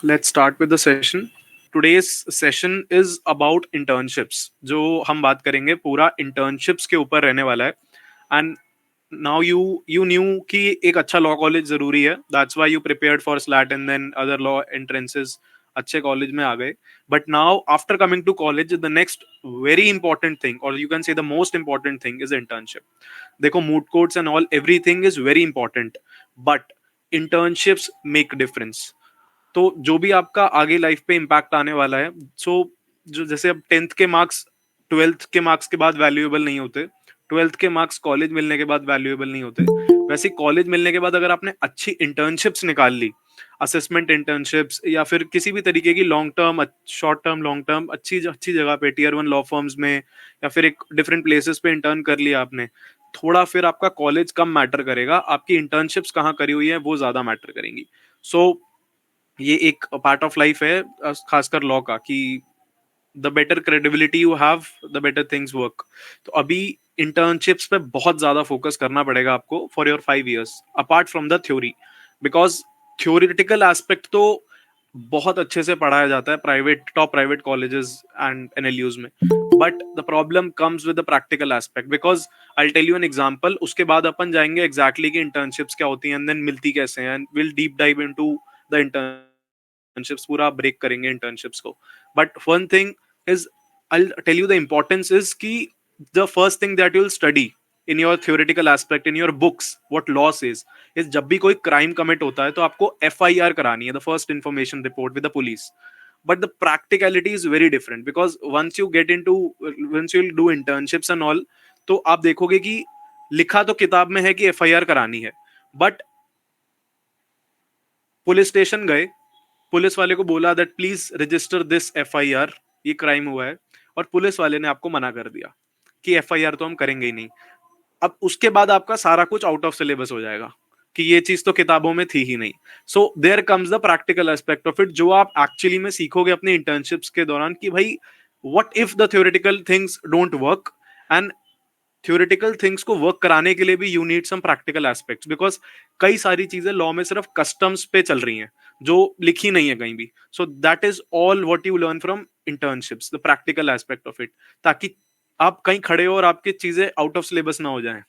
Let's start with the session. Today's session is about internships. जो हम बात करेंगे पूरा internships के ऊपर रहने वाला है. And now you knew कि एक अच्छा law college जरूरी है. That's why you prepared for SLAT and then other law entrances. अच्छे कॉलेज में आ गए. But now after coming to college, the next very important thing, or you can say the most important thing, is internship. देखो, moot courts and all, everything is very important, but internships make difference. तो जो भी आपका आगे life पे impact आने वाला है, सो जो जैसे अब 10th के मार्क्स 12th के मार्क्स के बाद वैल्यूएबल नहीं होते, 12th के मार्क्स कॉलेज मिलने के बाद वैल्यूएबल नहीं होते, वैसे कॉलेज मिलने के बाद अगर आपने अच्छी इंटर्नशिप्स निकाल ली, असेसमेंट इंटर्नशिप्स या फिर किसी भी तरीके की long term, short term, long term, अच्छी अच्छी जगह पे टीयर 1 लॉ फर्म्स में या फिर एक डिफरेंट प्लेसेस पे इंटर्न कर लिया आपने, थोड़ा फिर आपका कॉलेज कम मैटर करेगा, आपकी इंटर्नशिप्स कहाँ करी हुई है वो ज्यादा मैटर करेंगी. सो ये एक पार्ट ऑफ लाइफ है, खासकर लॉ का, कि the better credibility you have the better things work. तो अभी इंटर्नशिप्स पे बहुत ज्यादा फोकस करना पड़ेगा आपको for your 5 years apart from the theory, because theoretical aspect तो बहुत अच्छे से पढ़ाया जाता है top private colleges and NLUs में, but the problem comes with the practical aspect. Because I tell you an example, उसके बाद अपन जाएंगे एग्जैक्टली कि इंटर्नशिप्स क्या होती हैं एंड देन मिलती कैसे हैं, and will deep dive into the internships, पूरा ब्रेक करेंगे इंटर्नशिप्स को. But one thing is, I tell you the importance is कि the first thing that you will study in your theoretical aspect in your books what law says is, जब भी कोई crime commit होता है तो आपको FIR करानी है, the first information report with the police. but the practicality is very different because once you'll do internships and all, तो आप देखोगे कि लिखा तो किताब में है कि एफआईआर करानी है, बट पुलिस स्टेशन गए, पुलिस वाले को बोला that please resistor this FIR, ये क्राइम हुआ है, और पुलिस वाले ने आपको मना कर दिया कि एफआईआर तो हम करेंगे ही नहीं. अब उसके बाद आपका सारा कुछ आउट ऑफ सिलेबस हो जाएगा कि ये चीज तो किताबों में थी ही नहीं. So there comes the practical aspect of it, जो आप एक्चुअली में सीखोगे अपने इंटर्नशिप्स के दौरान, कि भाई what if the theoretical things don't work, and theoretical things को वर्क कराने के लिए भी you need some practical aspects, because कई सारी चीजें लॉ में सिर्फ कस्टम्स पे चल रही हैं जो लिखी नहीं है कहीं भी. So that is all what you learn from internships, the practical aspect of it, ताकि आप कहीं खड़े हो और आपकी चीजें आउट ऑफ सिलेबस ना हो जाएं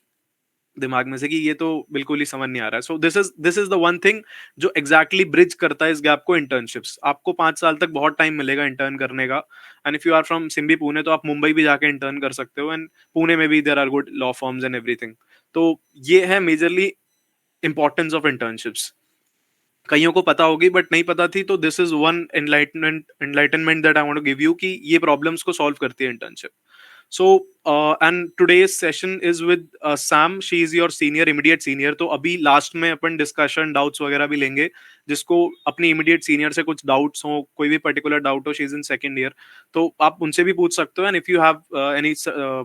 दिमाग में से कि ये तो बिल्कुल ही समझ नहीं आ रहा है. So this is the one thing जो एग्जैक्टली ब्रिज करता है इस गैप को, इंटर्नशिप्स. आपको 5 साल तक बहुत टाइम मिलेगा इंटर्न करने का, and if you are from Symbi Pune तो आप मुंबई भी जाके इंटर्न कर सकते हो, एंड पुणे में भी there are good law firms and everything. तो ये है मेजरली इंपॉर्टेंस ऑफ इंटर्नशिप्स. कईयों को पता होगी बट नहीं पता थी, तो this is one enlightenment that I want to give you कि ये प्रॉब्लम्स को सॉल्व करती है internship. So, and today's session is with Sam. She is your senior, immediate senior. तो अभी लास्ट में अपन डिस्कशन डाउट्स वगैरह भी लेंगे, जिसको अपनी इमीडिएट सीनियर से कुछ डाउट्स हो, कोई भी पर्टिकुलर डाउट हो, she is in second year, तो आप उनसे भी पूछ सकते हो. And if you have any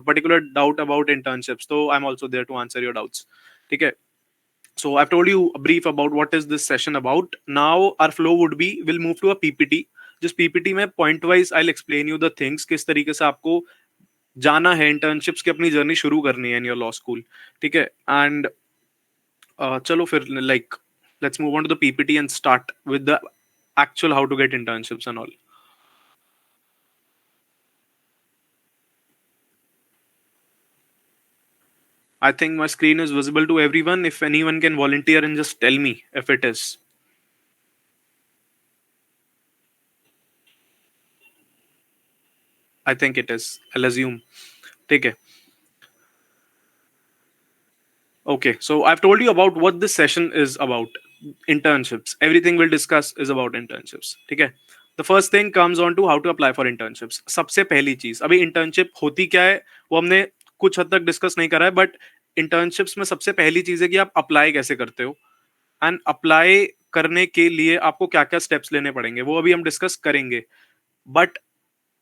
particular doubt about internships, तो I am also there to answer your doubts. ठीक है. So I've told you a brief about what is this session about. Now our flow would be, we'll move to a PPT. जिस PPT में point wise I'll explain you the things, किस तरीके से आपको जाना है इंटर्नशिप्स की अपनी जर्नी शुरू करनी है इन योर लॉ स्कूल. ठीक है. एंड चलो फिर like let's move on to the PPT and start with the actual how to get internships and all. I think my screen is visible to everyone. If anyone can volunteer and just tell me if it is. I think it is. I'll assume. ठीक है. Okay, so I've told you about what this session is about. Internships. Everything we'll discuss is about internships. ठीक है. The first thing comes on to how to apply for internships. सबसे पहली चीज, अभी internship होती क्या है वो हमने कुछ हद तक डिस्कस नहीं करा है, बट इंटर्नशिप्स में सबसे पहली चीज है कि आप अप्लाई कैसे करते हो, एंड अप्लाई करने के लिए आपको क्या क्या स्टेप्स लेने पड़ेंगे वो अभी हम डिस्कस करेंगे. बट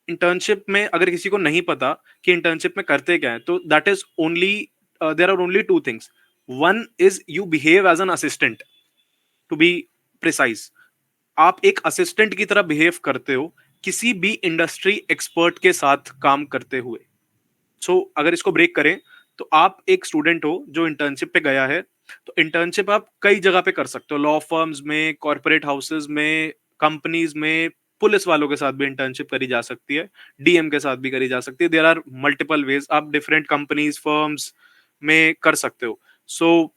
इंटर्नशिप में अगर किसी को नहीं पता कि इंटर्नशिप में करते क्या है, तो that is only, there are only two things. One is you behave as an assistant, to be precise. आप एक असिस्टेंट की तरह बिहेव करते हो किसी भी इंडस्ट्री एक्सपर्ट के साथ काम करते हुए. सो अगर इसको ब्रेक करें, तो आप एक स्टूडेंट हो जो इंटर्नशिप पे गया है, तो इंटर्नशिप आप कई जगह पे कर सकते हो, लॉ फर्म्स में, कॉर्पोरेट हाउसेस में, कंपनीज में पुलिस वालों के साथ भी इंटर्नशिप करी जा सकती है, डीएम के साथ भी करी जा सकती है। देयर आर मल्टीपल वेज, आप डिफरेंट कंपनीज फर्म्स में कर सकते हो। सो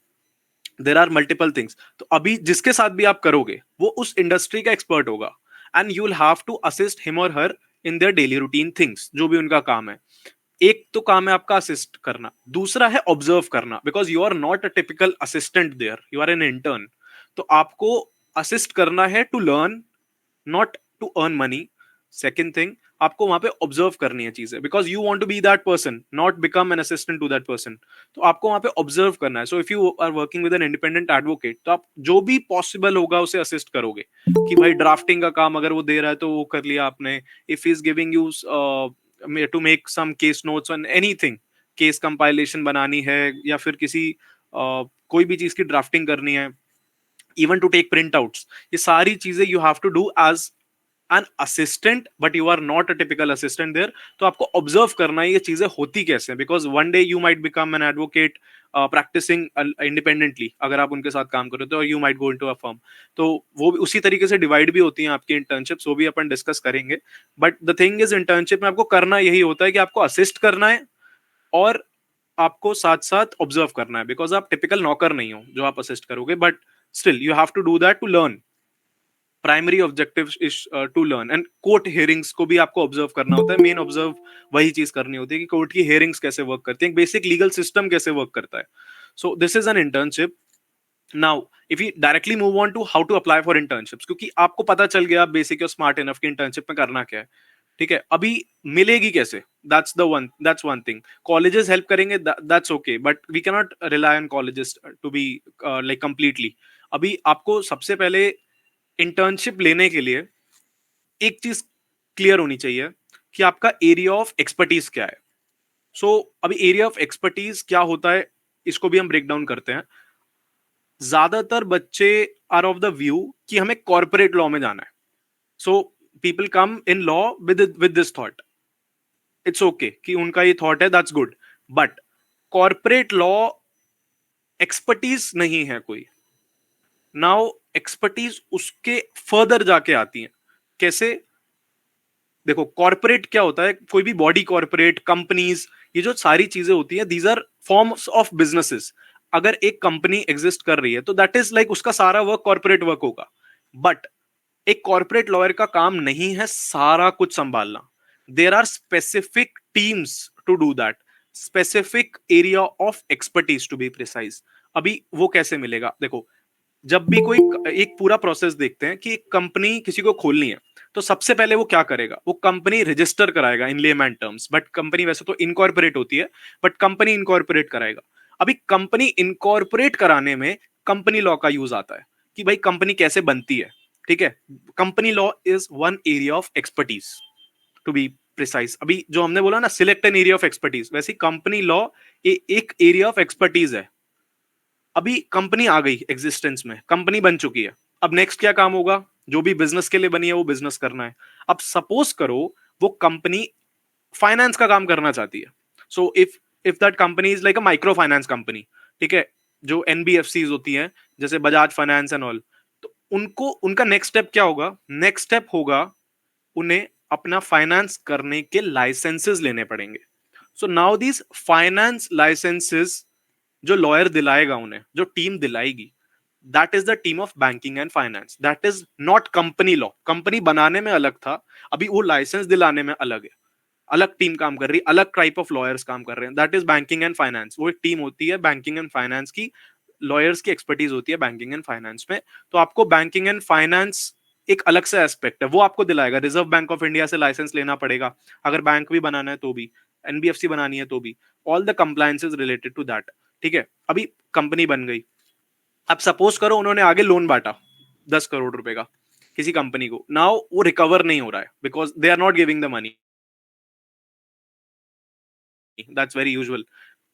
देर आर मल्टीपल थिंग्स। तो अभी जिसके साथ भी आप करोगे वो उस इंडस्ट्री का एक्सपर्ट होगा, and you will have to assist him और her in their daily routine things, जो भी उनका काम है। एक तो काम है आपका असिस्ट करना, दूसरा है ऑब्जर्व करना, because you are not a typical assistant there, you are an intern. तो आपको असिस्ट करना है to learn, not to earn money. Second thing, आपको वहां पे ऑब्जर्व करनी है चीजें, because you want to be that person, not become an assistant to that person. तो आपको वहां पे ऑब्जर्व करना है। So if you are working with an independent advocate, तो आप जो भी पॉसिबल होगा उसे असिस्ट करोगे, कि भाई ड्राफ्टिंग का काम अगर वो दे रहा है तो वो कर लिया आपने। If is giving you to make some case notes on anything, case compilation बनानी है या फिर किसी कोई भी चीज की ड्राफ्टिंग करनी है, even to take printouts, ये सारी चीजें you have to do as an assistant, but you are not a typical assistant there. तो आपको ऑब्जर्व करना है ये चीजें होती कैसे, because one day you might become an advocate practising independently, अगर आप उनके साथ काम करो तो, you might go into a firm. तो वो उसी तरीके से डिवाइड भी होती हैं आपकी इंटर्नशिप्स, वो भी अपन डिस्कस करेंगे। But the thing is, internship में आपको करना यही होता है कि आपको असिस्ट करना है और आपको साथ साथ ऑब्जर्व करना है, बिकॉज आप टिपिकल नौकर नहीं हो जो आप असिस्ट करोगे, but still you have to do that to learn. Primary objective is to learn. And court hearings को भी आपको ऑब्जर्व करना होता है। मेन ऑब्जर्व वही चीज करनी होती है कि कोर्ट की हियरिंग्स कैसे वर्क करती है, बेसिक लीगल सिस्टम कैसे वर्क करता है। So this is an internship. Now if you directly move on to how to apply for internships, क्योंकि आपको पता चल गया बेसिक और स्मार्ट इनफ की इंटर्नशिप में करना क्या है, ठीक है। अभी मिलेगी कैसे, that's one thing. Colleges help करेंगे, that's okay, but we can not rely on colleges to be like completely. अभी आपको सबसे पहले इंटर्नशिप लेने के लिए एक चीज क्लियर होनी चाहिए कि आपका एरिया ऑफ एक्सपर्टीज क्या है। सो अभी एरिया ऑफ एक्सपर्टीज क्या होता है, इसको भी हम ब्रेक डाउन करते हैं। ज्यादातर बच्चे आर ऑफ द व्यू कि हमें कॉर्पोरेट लॉ में जाना है। So people come in law with this thought, it's okay कि उनका ये थॉट है, that's good. But corporate law expertise नहीं है कोई। नाउ एक्सपर्टीज उसके फर्दर जाके आती है। कैसे? देखो, कॉर्पोरेट क्या होता है, कोई भी बॉडी, कॉर्पोरेट कंपनीज, ये जो सारी चीजें होती हैं, these are forms of businesses. अगर एक कंपनी एग्जिस्ट कर रही है तो दैट इज लाइक उसका सारा वर्क कॉर्पोरेट वर्क होगा। बट एक कॉर्पोरेट लॉयर का काम नहीं है सारा कुछ संभालना। There are specific teams to do that, specific area of expertise to be precise. अभी वो कैसे मिलेगा? देखो, जब भी कोई एक पूरा प्रोसेस देखते हैं कि एक कंपनी किसी को खोलनी है, तो सबसे पहले वो क्या करेगा, वो कंपनी रजिस्टर कराएगा इन लेमैन टर्म्स। बट कंपनी वैसे तो इनकॉर्पोरेट होती है, बट कंपनी इनकॉर्पोरेट कराएगा। अभी कंपनी इनकॉर्पोरेट कराने में कंपनी लॉ का यूज आता है कि भाई कंपनी कैसे बनती है, ठीक है। Company law is one area of expertise to be precise. अभी जो हमने बोला ना, select an area of expertise, वैसे कंपनी लॉ एक एरिया ऑफ एक्सपर्टीज है। अभी कंपनी आ गई एग्जिस्टेंस में, कंपनी बन चुकी है, अब नेक्स्ट क्या काम होगा? जो भी बिजनेस के लिए बनी है वो बिजनेस करना है। अब सपोज करो वो कंपनी फाइनेंस का काम करना चाहती है। So if that company is like a micro finance company, ठीक है, जो एनबीएफसी होती हैं जैसे बजाज फाइनेंस एंड ऑल, तो उनको उनका नेक्स्ट स्टेप क्या होगा? नेक्स्ट स्टेप होगा उन्हें अपना फाइनेंस करने के लाइसेंसेस लेने पड़ेंगे। So now these finance licences जो लॉयर दिलाएगा उन्हें, जो टीम दिलाएगी, that is the team of banking and finance. That is not company law. Company बनाने में अलग था, अभी वो लाइसेंस दिलाने में अलग है, अलग टीम काम कर रही है, अलग टाइप ऑफ लॉयर्स काम कर रहे हैं। That is banking and finance. वो एक टीम होती है बैंकिंग एंड फाइनेंस की, लॉयर्स की एक्सपर्टीज होती है बैंकिंग एंड फाइनेंस में। तो आपको बैंकिंग एंड फाइनेंस एक अलग से एस्पेक्ट है, वो आपको दिलाएगा। रिजर्व बैंक ऑफ इंडिया से लाइसेंस लेना पड़ेगा, अगर बैंक भी बनाना है तो भी, एनबीएफसी बनानी है तो भी, all the compliances related to that, ठीक है। अभी कंपनी बन गई, अब सपोज करो उन्होंने आगे लोन बांटा 10 करोड़ रुपए का किसी कंपनी को। नाउ वो रिकवर नहीं हो रहा है because they are not giving the money, that's very usual.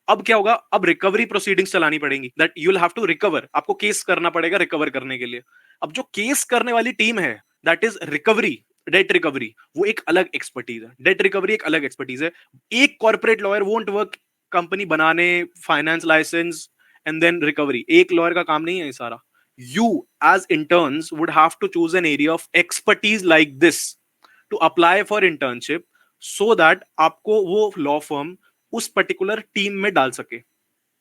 अब क्या होगा? अब रिकवरी प्रोसीडिंग्स चलानी पड़ेंगी, that you will have to recover. आपको केस करना पड़ेगा रिकवर करने के लिए। अब जो केस करने वाली टीम है, that is recovery, date recovery, वो एक अलग एक्सपर्टीज है। डेट रिकवरी एक अलग एक्सपर्टीज है। एक corporate lawyer won't work company बनाने, finance licence and then recovery. एक लॉयर का काम नहीं है ये सारा, you as interns would have to choose an area of expertise like this to apply for internship, so that आपको वो law firm उस particular team में डाल सके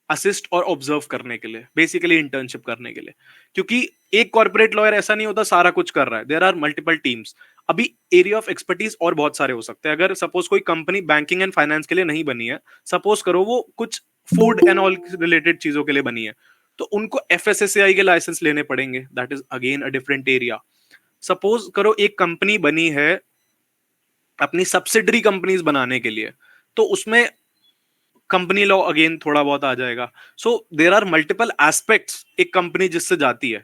असिस्ट और ऑब्जर्व करने के लिए, बेसिकली इंटर्नशिप करने के लिए। क्योंकि एक कॉर्पोरेट लॉयर ऐसा नहीं होता सारा कुछ कर रहा है, देयर आर मल्टीपल टीम्स। अभी एरिया ऑफ एक्सपर्टीज और बहुत सारे हो सकते हैं। अगर सपोज कोई कंपनी बैंकिंग एंड फाइनेंस के लिए नहीं बनी है, सपोज करो वो कुछ फूड एंड ऑल रिलेटेड चीजों के लिए बनी है, तो उनको एफएसएसएआई के लाइसेंस लेने पड़ेंगे, that is again a different area. Suppose करो एक कंपनी बनी है अपनी सब्सिडरी कंपनीज बनाने के लिए, तो उसमें कंपनी लॉ अगेन थोड़ा बहुत आ जाएगा। सो देर आर मल्टीपल एस्पेक्ट्स एक कंपनी जिससे जाती है।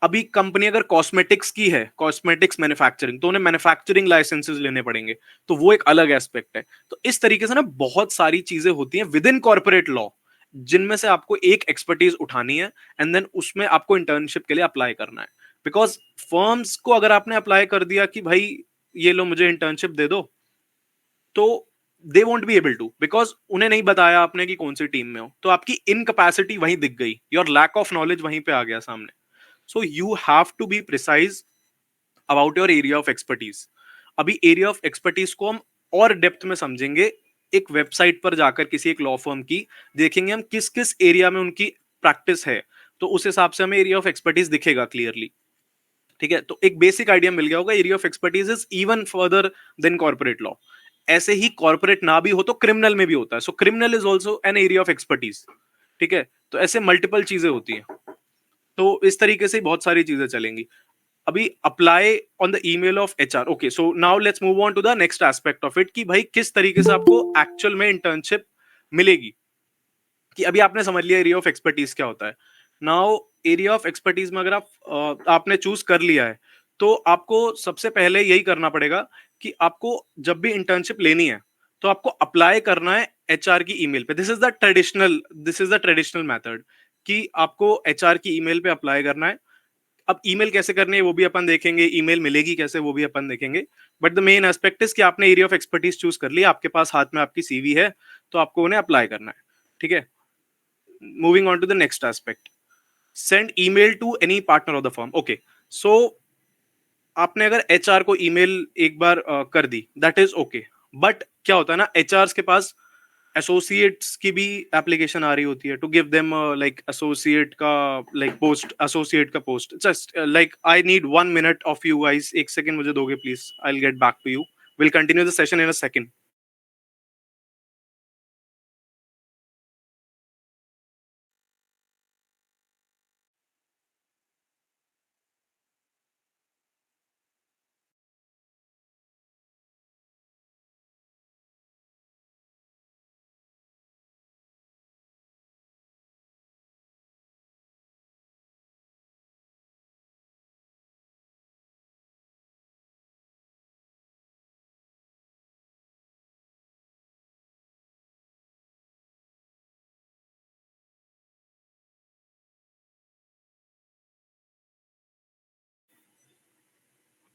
अभी कंपनी अगर कॉस्मेटिक्स की है, कॉस्मेटिक्स मैन्युफैक्चरिंग, तो उन्हें मैन्युफैक्चरिंग लाइसेंसेस लेने पड़ेगे, तो वो एक अलग एस्पेक्ट है। तो इस तरीके से ना बहुत सारी चीजें होती हैं विद इन कॉर्पोरेट लॉ, जिनमें से आपको एक एक्सपर्टीज उठानी है एंड देन उसमें आपको इंटर्नशिप के लिए अप्लाई करना है। बिकॉज फर्म्स को अगर आपने अप्लाई कर दिया कि भाई ये लो मुझे इंटर्नशिप दे दो, तो they won't be able to, because उन्हें नहीं बताया आपने कि कौन सी टीम में हो, तो आपकी इनकैपेसिटी वहीं दिख गई, योर लैक ऑफ नॉलेज वहीं पे आ गया सामने। So you have to be precise about your area of expertise. अभी एरिया ऑफ एक्सपर्टीज को हम और डेप्थ में समझेंगे एक वेबसाइट पर जाकर, किसी एक लॉ फर्म की, देखेंगे हम किस किस एरिया में उनकी प्रैक्टिस है, तो उस हिसाब से हमें एरिया ऑफ एक्सपर्टीज दिखेगा क्लियरली। ठीक है, तो एक बेसिक आइडिया मिल गया होगा। Area of expertise is even further than corporate law. ऐसे ही कॉर्पोरेट ना भी हो तो क्रिमिनल में भी होता है, so criminal is also an area of expertise. ठीक है, तो ऐसे मल्टीपल चीजें होती हैं, तो इस तरीके से बहुत सारी चीजें चलेंगी। अभी apply on the email of HR. Okay, so now let's move on to the next aspect of it, कि भाई किस तरीके से आपको एक्चुअल में इंटर्नशिप मिलेगी। कि अभी आपने समझ लिया एरिया ऑफ एक्सपर्टीज क्या होता है। नाउ एरिया ऑफ एक्सपर्टीज में अगर आपने चूज कर लिया है, तो आपको सबसे पहले यही करना पड़ेगा कि आपको जब भी इंटर्नशिप लेनी है, तो आपको अप्लाई करना है एचआर की ईमेल पे। This is the traditional method, कि आपको एचआर की ईमेल पे अप्लाई करना है। अब ईमेल कैसे करनी है वो भी अपन देखेंगे, ईमेल मिलेगी कैसे वो भी अपन देखेंगे। But the main aspect is कि आपने एरिया ऑफ एक्सपर्टीज चूज कर लिया, आपके पास हाथ में आपकी सीवी है, तो आपको उन्हें अप्लाई करना है। ठीक है, moving on to the next aspect, send email to any partner of the firm. Okay, so आपने अगर एचआर को ईमेल एक बार कर दी, दैट इज ओके। बट क्या होता है ना, एचआर के पास एसोसिएट्स की भी एप्लीकेशन आ रही होती है, to give them like associate का, लाइक पोस्ट, एसोसिएट का post. Just like I need 1 minute of you guys, एक सेकंड मुझे दोगे please, I will get back to you, will continue the session in a second.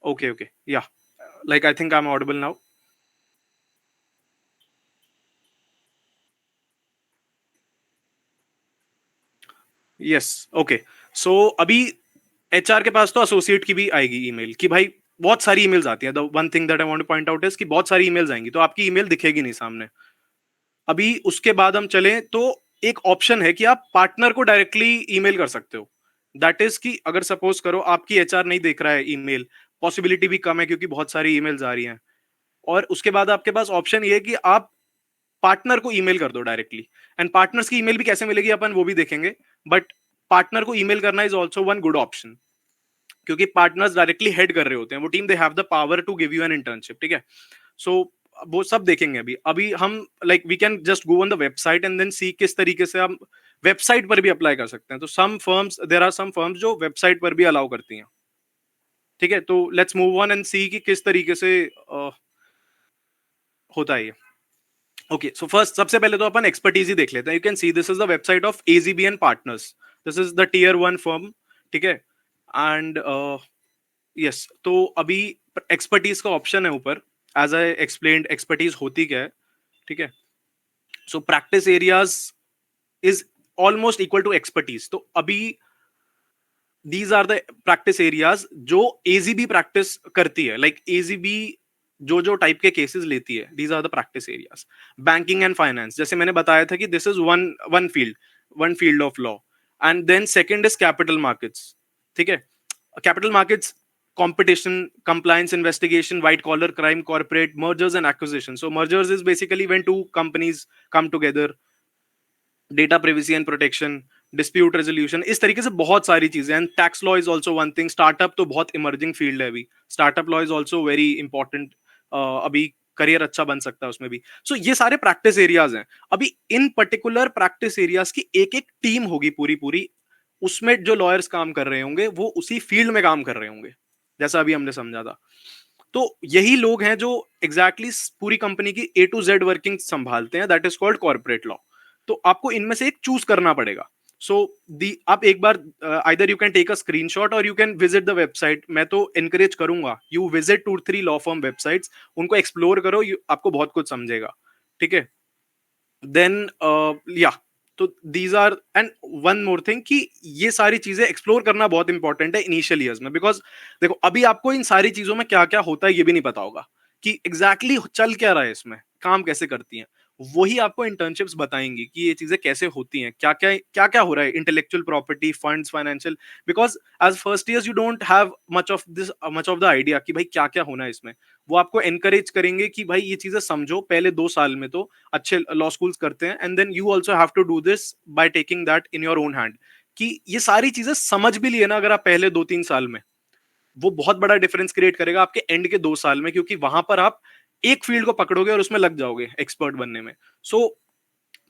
Okay okay, yeah, like I think I am audible now. Yes, okay. So अभी HR के पास तो associate की भी आएगी email, कि भाई बहुत सारी ईमेल्स आती है। The one thing that I want two point out is कि बहुत सारी ईमेल्स आएंगी, तो आपकी ईमेल दिखेगी नहीं सामने। अभी उसके बाद हम चलें तो एक ऑप्शन है कि आप पार्टनर को डायरेक्टली ईमेल कर सकते हो। दैट इज कि अगर सपोज करो आपकी एचआर नहीं देख रहा है ईमेल, पॉसिबिलिटी भी कम है क्योंकि बहुत सारी ईमेल्स आ रही हैं, और उसके बाद आपके पास ऑप्शन ये है कि आप पार्टनर को ईमेल कर दो डायरेक्टली। एंड पार्टनर्स की ईमेल भी कैसे मिलेगी अपन वो भी देखेंगे, बट पार्टनर को ईमेल करना is also one good option, क्योंकि पार्टनर्स डायरेक्टली हेड कर रहे होते हैं वो team, they have the power to give you an internship. ठीक है, सो वो सब देखेंगे। अभी अभी हम like we can just go on the website and then see किस तरीके से हम वेबसाइट पर भी अप्लाई कर सकते हैं। तो some firms, there are some firms जो वेबसाइट पर भी अलाउ करती हैं। ठीक है, तो let's move on and see कि किस तरीके से होता है ये। ओके, सो फर्स्ट सबसे पहले तो अपन एक्सपर्टीज ही देख लेते हैं। You can see this is the website of AGBN partners, this is the tier 1 firm. ठीक है, एंड यस, तो अभी एक्सपर्टीज का ऑप्शन है ऊपर। एज आई एक्सप्लेन्ड, एक्सपर्टीज होती क्या है। ठीक है, so practice areas is almost equal to expertise. तो अभी these are the practice areas जो एजीबी प्रैक्टिस करती है, लाइक एजीबी जो जो टाइप के केसेस लेती है, these are the practice areas. Banking and finance, जैसे मैंने बताया था कि this is one one field of law. And then second is capital markets. ठीक है, capital markets, competition, compliance, investigation, white collar crime, corporate mergers and acquisitions. So mergers is basically when two companies come together. Data privacy and protection, dispute resolution, इस तरीके से बहुत सारी चीजें. And tax law is also one thing. Startup तो बहुत emerging field है अभी. Startup law is also very important. अभी करियर अच्छा बन सकता है उसमें भी. सो ये सारे प्रैक्टिस एरियाज हैं. अभी इन पर्टिकुलर प्रैक्टिस एरियाज की एक एक टीम होगी पूरी पूरी. उसमें जो लॉयर्स काम कर रहे होंगे वो उसी फील्ड में काम कर रहे होंगे, जैसा अभी हमने समझा था. तो यही लोग हैं जो एग्जैक्टली पूरी कंपनी की ए टू जेड वर्किंग संभालते हैं. That is called corporate law. तो आपको इनमें से एक चूज करना पड़ेगा. सो दी आप एक बार either you can take a screenshot और you can visit the website. मैं तो एनकरेज करूंगा you visit 2-3 law firm websites, उनको एक्सप्लोर करो, आपको बहुत कुछ समझेगा. ठीक है, देन या तो these are. And one more thing कि ये सारी चीजें एक्सप्लोर करना बहुत इंपॉर्टेंट है इनिशियल ईयर्स में. बिकॉज देखो अभी आपको इन सारी चीजों में क्या क्या होता है ये भी नहीं पता होगा कि एग्जैक्टली चल क्या रहा है, इसमें काम कैसे करती हैं. वही आपको इंटर्नशिप्स बताएंगी कि ये चीजें कैसे होती हैं, क्या क्या हो रहा है, intellectual property, funds, financial. Because as first years you don't have much of the idea कि भाई क्या क्या होना है इसमें. वो आपको एनकरेज करेंगे कि भाई ये चीजें समझो, पहले 2 साल में तो अच्छे लॉ स्कूल्स करते हैं. And then you also have to do this by taking that in your own hand. कि ये सारी चीजें समझ भी लिए ना अगर आप पहले 2-3 साल में, वो बहुत बड़ा डिफरेंस क्रिएट करेगा आपके एंड के 2 साल में. क्योंकि वहां पर आप एक फील्ड को पकड़ोगे और उसमें लग जाओगे एक्सपर्ट बनने में. सो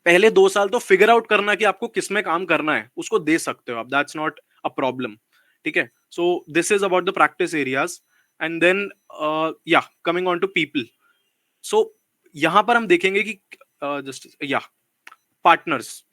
पहले 2 साल तो फिगर आउट करना कि आपको किस में काम करना है, उसको दे सकते हो आप. That's not a problem. ठीक है, so this is about the practice areas. And then या कमिंग ऑन टू पीपल. सो यहां पर हम देखेंगे कि जस्ट या पार्टनर्स.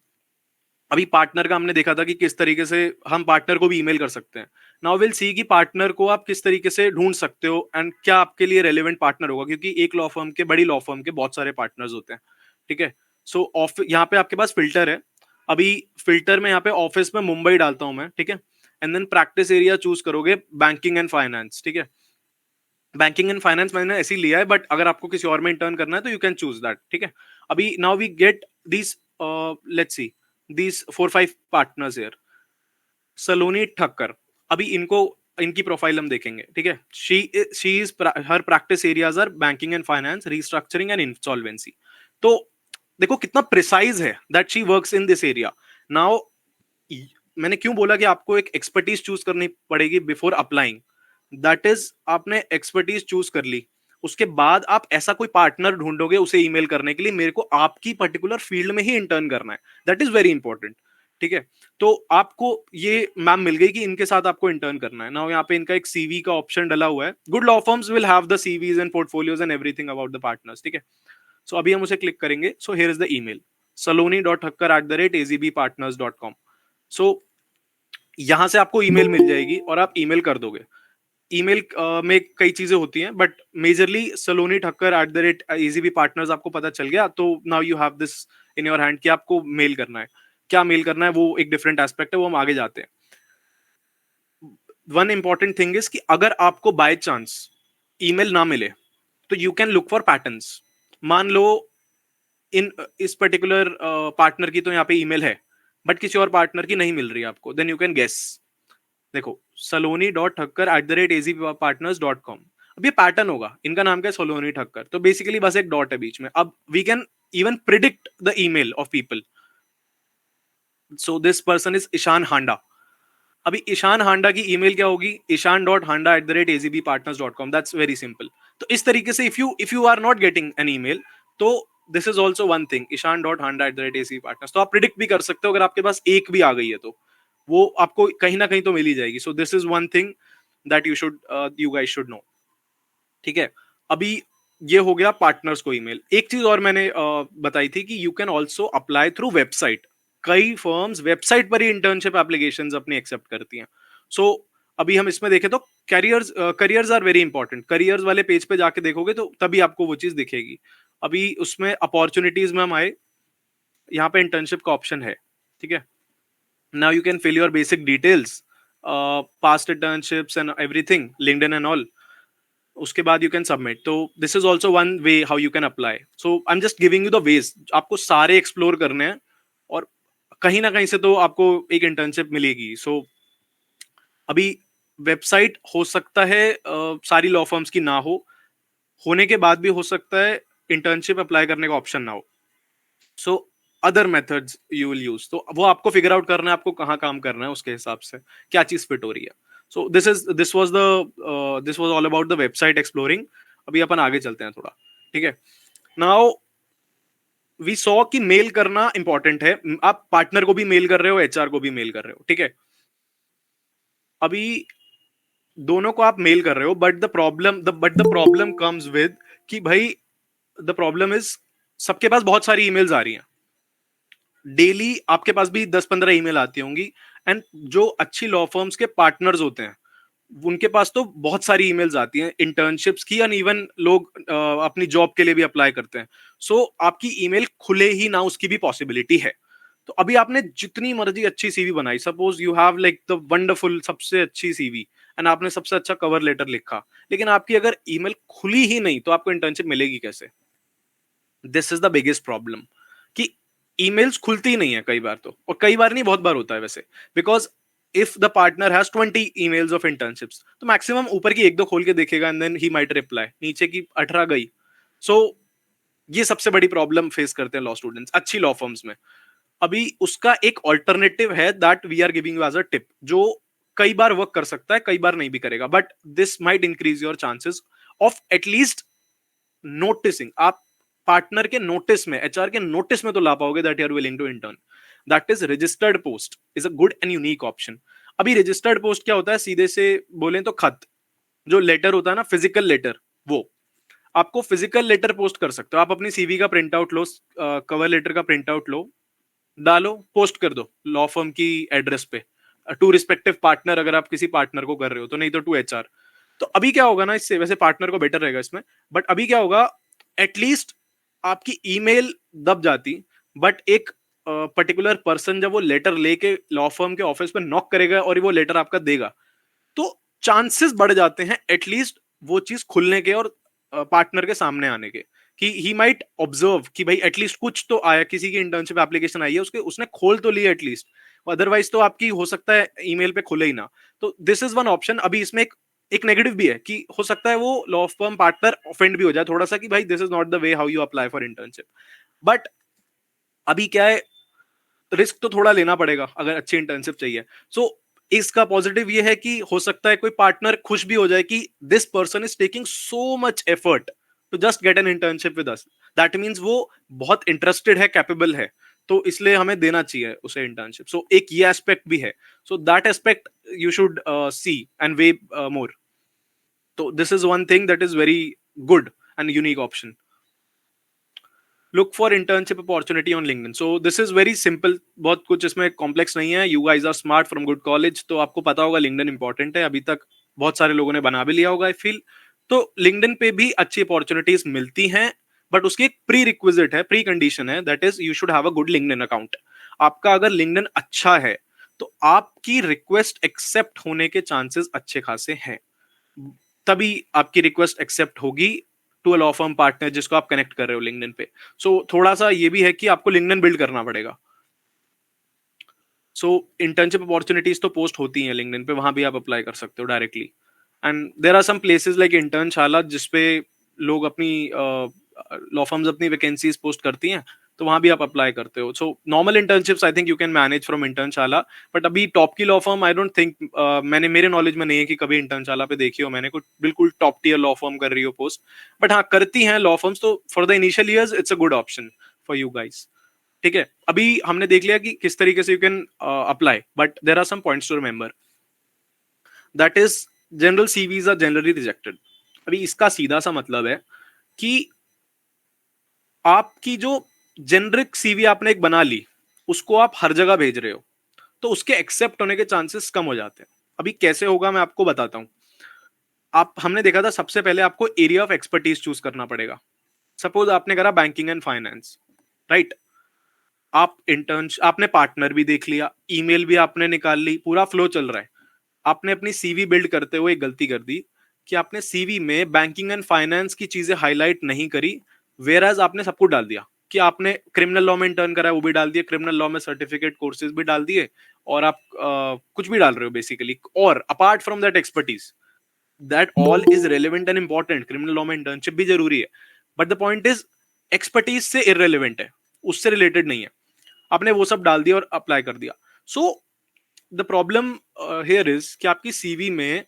अभी पार्टनर का हमने देखा था कि किस तरीके से हम पार्टनर को भी ईमेल कर सकते हैं. नाउ विल सी कि पार्टनर को आप किस तरीके से ढूंढ सकते हो एंड क्या आपके लिए रेलेवेंट पार्टनर होगा. क्योंकि एक लॉ फर्म के, बड़ी लॉ फर्म के बहुत सारे पार्टनर्स होते हैं. ठीक है, सो यहाँ पे आपके पास फिल्टर है. अभी फिल्टर में यहाँ पे ऑफिस में मुंबई डालता हूं मैं. ठीक है, and then practice area choose करोगे बैंकिंग एंड फाइनेंस. ठीक है, बैंकिंग एंड फाइनेंस मैंने ऐसे ही लिया है, बट अगर आपको किसी और में इंटर्न करना है तो यू कैन चूज दैट. ठीक है, अभी now we get this, let's see these 4-5 partners here. Saloni Thakkar, अभी इनको, इनकी प्रोफाइल हम देखेंगे. ठीक है, she is her practice areas are banking and finance, restructuring and insolvency. तो देखो कितना प्रिसाइज है that she works in this area. Now मैंने क्यों बोला कि आपको एक एक्सपर्टीज चूज करनी पड़ेगी बिफोर अप्लाइंग. दैट इज आपने एक्सपर्टीज चूज कर ली, उसके बाद आप ऐसा कोई पार्टनर ढूंढोगे उसे ईमेल करने के लिए, मेरे को आपकी पर्टिकुलर फील्ड में ही इंटर्न करना है. That is very important. ठीक है, तो आपको ये मैम मिल गई कि इनके साथ आपको इंटर्न करना है. नाउ यहाँ पे इनका एक सीवी का ऑप्शन डला हुआ है. Good law firms will have the CVs and portfolios and everything about the partners. ठीक है, सो अभी हम उसे क्लिक करेंगे. So here is the email, saloni.thakkar@azbpartners.com. सो यहां से आपको ईमेल मिल जाएगी और आप ईमेल कर दोगे. ईमेल में कई चीजें होती हैं, बट मेजरली saloni.thakkar@azb पार्टनर्स आपको पता चल गया. तो now you have this in your hand कि आपको मेल करना है. क्या मेल करना है वो एक डिफरेंट एस्पेक्ट है, वो हम आगे जाते हैं. वन इंपॉर्टेंट थिंग इज कि अगर आपको बाय चांस ईमेल ना मिले तो you can look for patterns. मान लो इन इस पर्टिकुलर पार्टनर की तो यहाँ पे ईमेल है, बट किसी और पार्टनर की नहीं मिल रही है आपको. Then you can guess. देखो saloni.thakkar@azbpartners.com. अब ये पैटर्न होगा, इनका नाम क्या है, सलोनी ठक्कर. तो बेसिकली बस एक डॉट है बीच में. अब we can even predict the email of people. So this person is Ishaan Handa. अभी ईशान हांडा की ईमेल क्या होगी, ishan.handa@azbpartners.com. That's very simple. तो इस तरीके से if you are not getting an email, तो this is also one thing, ishan.handa@azbpartners. तो आप प्रिडिक्ट भी कर सकते हो अगर आपके पास एक भी आ गई है तो वो आपको कहीं ना कहीं तो मिल ही जाएगी. सो this is one thing that you guys should know. ठीक है, अभी ये हो गया पार्टनर्स को ईमेल. एक चीज और मैंने बताई थी कि you can also apply through website. कई फर्म्स वेबसाइट पर ही इंटर्नशिप एप्लीकेशंस अपनी एक्सेप्ट करती हैं. सो अभी हम इसमें देखें तो careers are very important. Careers वाले पेज पे जाके देखोगे तो तभी आपको वो चीज दिखेगी. अभी उसमें अपॉर्चुनिटीज में हम आए, यहाँ पे इंटर्नशिप का ऑप्शन है. ठीक है, now you can fill your basic details past internships and everything, LinkedIn and all, उसके बाद यू कैन सबमिट. तो this is also one way how you can apply. So I am just giving you the ways. आपको सारे explore करने हैं और कहीं ना कहीं से तो आपको एक इंटर्नशिप मिलेगी. सो अभी वेबसाइट हो सकता है सारी लॉ फर्म्स की ना हो, होने के बाद भी हो सकता है इंटर्नशिप अप्लाई करने का ऑप्शन ना हो. So other methods you will use. तो वो आपको फिगर आउट करना है आपको कहाँ काम करना है, उसके हिसाब से क्या चीज फिट हो रही है. So this was all about the website exploring. अभी अपन आगे चलते हैं थोड़ा. ठीक है. नाउ वी सॉ कि मेल करना इंपॉर्टेंट है. आप पार्टनर को भी मेल कर रहे हो, एचआर को भी मेल कर रहे हो. ठीक है. अभी दोनों को आप मेल कर रहे हो, but the problem comes with कि भाई द प्रॉब्लम इज सबके पास बहुत सारी ईमेल्स आ रही हैं. डेली आपके पास भी 10-15 ईमेल आती होंगी. एंड जो अच्छी लॉ फर्म्स के पार्टनर्स होते हैं उनके पास तो बहुत सारी ईमेल्स आती हैं इंटर्नशिप्स की, एंड इवन लोग अपनी जॉब के लिए भी अप्लाई करते हैं. सो आपकी ईमेल खुले ही ना उसकी भी पॉसिबिलिटी है. तो अभी आपने जितनी मर्जी अच्छी सीवी बनाई, suppose you have like the wonderful सबसे अच्छी सीवी एंड आपने सबसे अच्छा कवर लेटर लिखा, लेकिन आपकी अगर ईमेल खुली ही नहीं तो आपको इंटर्नशिप मिलेगी कैसे? This is the biggest problem कि ईमेल्स खुलती ही नहीं है कई बार तो, और कई बार नहीं बहुत बार होता है वैसे. Because if the partner has 20 emails of internships तो मैक्सिमम ऊपर की एक दो खोल के देखेगा and then he might reply, नीचे की 18 गई. सो ये सबसे बड़ी प्रॉब्लम फेस करते हैं लॉ स्टूडेंट्स अच्छी लॉ फर्म्स में. अभी उसका एक ऑल्टरनेटिव है that we are giving you as a tip, जो कई बार वर्क कर सकता है, कई बार नहीं भी करेगा, but this might increase your chances of at least noticing. आप पार्टनर के नोटिस में, एचआर के नोटिस में तो ला पाओगे that you are willing to intern. That is registered post is a good and unique option. अभी रजिस्टर्ड पोस्ट क्या होता है? सीधे से बोलें तो खत, जो लेटर होता है ना, फिजिकल लेटर, वो आपको फिजिकल लेटर पोस्ट कर सकते हो. आप अपनी सीवी का प्रिंट आउट लो, कवर लेटर का प्रिंट आउट लो, डालो, पोस्ट कर दो लॉ फर्म की एड्रेस पे, टू रिस्पेक्टिव पार्टनर, अगर आप किसी पार्टनर को कर रहे हो तो, नहीं तो टू एचआर. तो अभी क्या होगा ना, इससे वैसे पार्टनर को बेटर रहेगा इसमें, बट अभी क्या होगा, एटलीस्ट आपकी ईमेल दब जाती, बट एक पर्टिकुलर पर्सन जब वो लेटर लेके लॉ फर्म के ऑफिस पे नॉक करेगा और वो लेटर आपका देगा, तो चांसेस बढ़ जाते हैं एटलीस्ट वो चीज खुलने के और पार्टनर के सामने आने के, कि ही माइट ऑब्जर्व कि भाई एटलीस्ट कुछ तो आया, किसी की इंटर्नशिप एप्लीकेशन आई है, उसके उसने खोल तो लिया एटलीस्ट. अदरवाइज तो आपकी हो सकता है ईमेल पे खुले ही ना. तो दिस इज वन ऑप्शन. अभी इसमें एक नेगेटिव भी है कि हो सकता है वो लॉ फर्म पार्टनर ऑफेंड भी हो जाए थोड़ा सा कि भाई this is not the way how you apply for internship. But अभी क्या है, रिस्क तो थोड़ा लेना पड़ेगा अगर अच्छी इंटर्नशिप चाहिए. सो इसका पॉजिटिव ये है कि हो सकता है कोई पार्टनर खुश भी हो जाए कि this person is taking so much effort to just get an internship with us. That means वो बहुत इंटरेस्टेड है, कैपेबल है, तो इसलिए हमें देना चाहिए उसे इंटर्नशिप. सो एक ये एस्पेक्ट भी है. So that aspect you should see and way more. तो this is one thing that is very good and unique option. Look for internship opportunity on LinkedIn. So this is very simple, बहुत कुछ इसमें complex नहीं है. You guys are smart from good college, तो आपको पता होगा लिंक्डइन इंपॉर्टेंट है. अभी तक बहुत सारे लोगों ने बना भी लिया होगा आई फील. तो लिंक्डइन पे भी अच्छी अपॉर्चुनिटीज मिलती हैं, बट उसकी एक प्री रिक्विजिट है, प्री कंडीशन है, that is you should have a good LinkedIn account. आपका अगर लिंक्डइन अच्छा है तो आपकी रिक्वेस्ट एक्सेप्ट होने के चांसेस अच्छे खासे हैं. तभी आपकी रिक्वेस्ट एक्सेप्ट होगी to a law firm partner जिसको आप कनेक्ट कर रहे हो लिंक्डइन पे. सो थोड़ा सा ये भी है कि आपको लिंक्डइन बिल्ड करना पड़ेगा. सो इंटर्नशिप अपॉर्चुनिटीज तो पोस्ट होती हैं लिंक्डइन पे, वहां भी आप अप्लाई कर सकते हो directly. And there are some places like Internshala जिसपे लोग अपनी लॉ फर्म्स अपनी वैकेंसीज पोस्ट करती हैं, तो वहां भी आप अप्लाई करते हो. So normal internships I think you can manage from Internshala. But अभी टॉप की law firm I don't think, मैंने मेरे नॉलेज में नहीं है कि कभी इंटर्नशाला पे देखी हो मैंने कुछ बिल्कुल टॉप टियर लॉ फर्म कर रही हो पोस्ट. बट हाँ, करती हैं लॉ फर्म्स, तो for the initial years it's a good option for you guys. ठीक है. अभी हमने देख लिया कि किस तरीके से you can apply, but there are some points to remember. That is general CVs are generally rejected. अभी इसका सीधा सा मतलब है कि आपकी जो जेनरिक सीवी आपने एक बना ली, उसको आप हर जगह भेज रहे हो, तो उसके एक्सेप्ट होने के चांसेस कम हो जाते हैं. अभी कैसे होगा मैं आपको बताता हूं. आप हमने देखा था सबसे पहले आपको एरिया ऑफ एक्सपर्टीज चूज करना पड़ेगा. सपोज आपने करा बैंकिंग एंड फाइनेंस, राइट. आप इंटर्न, आपने पार्टनर भी देख लिया, ईमेल भी आपने निकाल ली, पूरा फ्लो चल रहा है. आपने अपनी सीवी बिल्ड करते हुए एक गलती कर दी कि आपने सीवी में बैंकिंग एंड फाइनेंस की चीजें हाईलाइट नहीं करी, वेयर एज आपने सब कुछ डाल दिया कि आपने क्रिमिनल लॉ में इंटर्न करा है वो भी डाल दिया, क्रिमिनल लॉ में सर्टिफिकेट कोर्सेज भी डाल दिए, और आप कुछ भी डाल रहे हो बेसिकली। और apart from that expertise, that all is relevant and important, criminal law में इंटर्नशिप भी जरूरी है, but the point is expertise से इररेलेवेंट है, उससे रिलेटेड नहीं है। आपने वो सब डाल दिया और अप्लाई कर दिया। So the problem here is कि आपकी सीवी में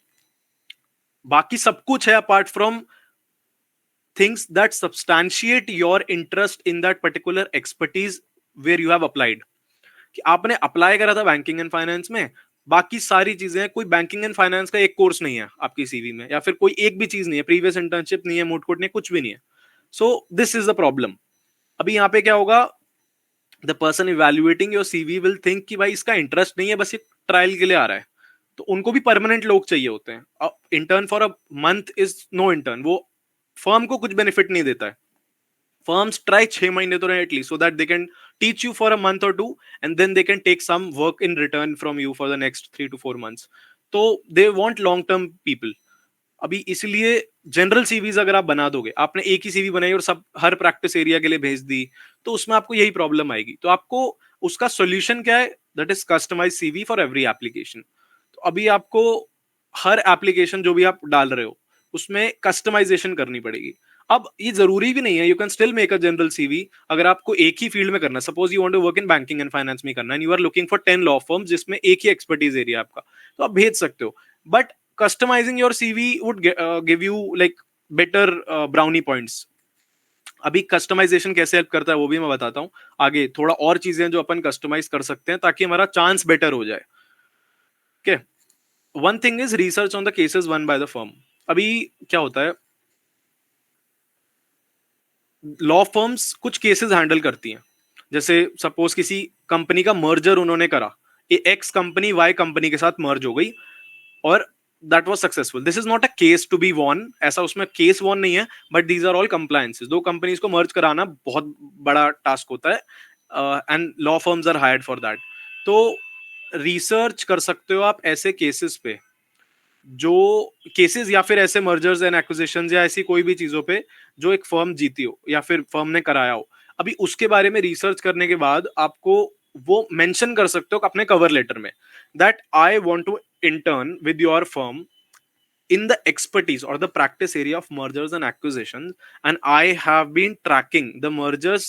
बाकी सब कुछ है apart from things that substantiate your interest in that particular expertise where you have applied. कि आपने अप्लाई करा था बैंकिंग एंड फाइनेंस में, बाकी सारी चीजें, कोई बैंकिंग एंड फाइनेंस का एक कोर्स नहीं है आपकी सीवी में, या फिर कोई एक भी चीज नहीं है, प्रीवियस इंटर्नशिप नहीं है, मूट कोर्ट नहीं है, कुछ भी नहीं है। So this is the problem. अभी यहाँ पे क्या होगा, the person evaluating your CV will think कि भाई इसका इंटरेस्ट नहीं है, बस ये ट्रायल के लिए आ रहा है। तो उनको भी परमानेंट लोग चाहिए होते हैं। Intern for a month is no intern, वो फर्म को कुछ बेनिफिट नहीं देता है। firms try 6 महीने तो रहे at least, so that they can teach you for a month or two, and then they can take some work in return from you for the next 3 to 4 months. तो they want long term people. अभी इसलिए general CVs अगर आप बना दोगे, आपने एक ही CV बनाई और सब हर प्रैक्टिस एरिया के लिए भेज दी, तो उसमें आपको यही प्रॉब्लम आएगी। तो आपको उसका सोल्यूशन क्या है, that is customize CV for every application. तो अभी आपको हर एप्लीकेशन जो भी आप डाल रहे हो उसमें कस्टमाइजेशन करनी पड़ेगी। अब ये जरूरी भी नहीं है, you can still make a general CV. अगर आपको एक ही फील्ड में करना है, suppose you want to work in banking and finance में करना है, you are looking for 10 law firms जिसमें एक ही एक्सपर्टीज एरिया आपका, तो आप भेज सकते हो। But customising your CV would give you like better brownie points. अभी कस्टमाइजेशन कैसे हेल्प करता है वो भी मैं बताता हूँ आगे। थोड़ा और चीजें जो अपन कस्टमाइज कर सकते हैं ताकि हमारा चांस बेटर हो जाए। Okay, one thing is research on the cases one by the firm. अभी क्या होता है, लॉ फर्म्स कुछ केसेस हैंडल करती हैं। जैसे सपोज किसी कंपनी का मर्जर उन्होंने करा, एक्स कंपनी वाई कंपनी के साथ मर्ज हो गई और that was successful. This is not a case to be won, ऐसा उसमें केस वॉन नहीं है, but these are all compliances. दो कंपनीज को मर्ज कराना बहुत बड़ा टास्क होता है, and law firms are hired for that. तो रिसर्च कर सकते हो आप ऐसे केसेस पे, जो केसेस या फिर ऐसे मर्जर्स एंड एक्विजिशंस या ऐसी कोई भी चीजों पे जो एक फर्म जीती हो या फिर फर्म ने कराया हो। अभी उसके बारे में रिसर्च करने के बाद आपको वो मेंशन कर सकते हो अपने कवर लेटर में, that I want to intern with your firm in the expertise or the practice area of mergers and acquisitions, and I have been tracking the mergers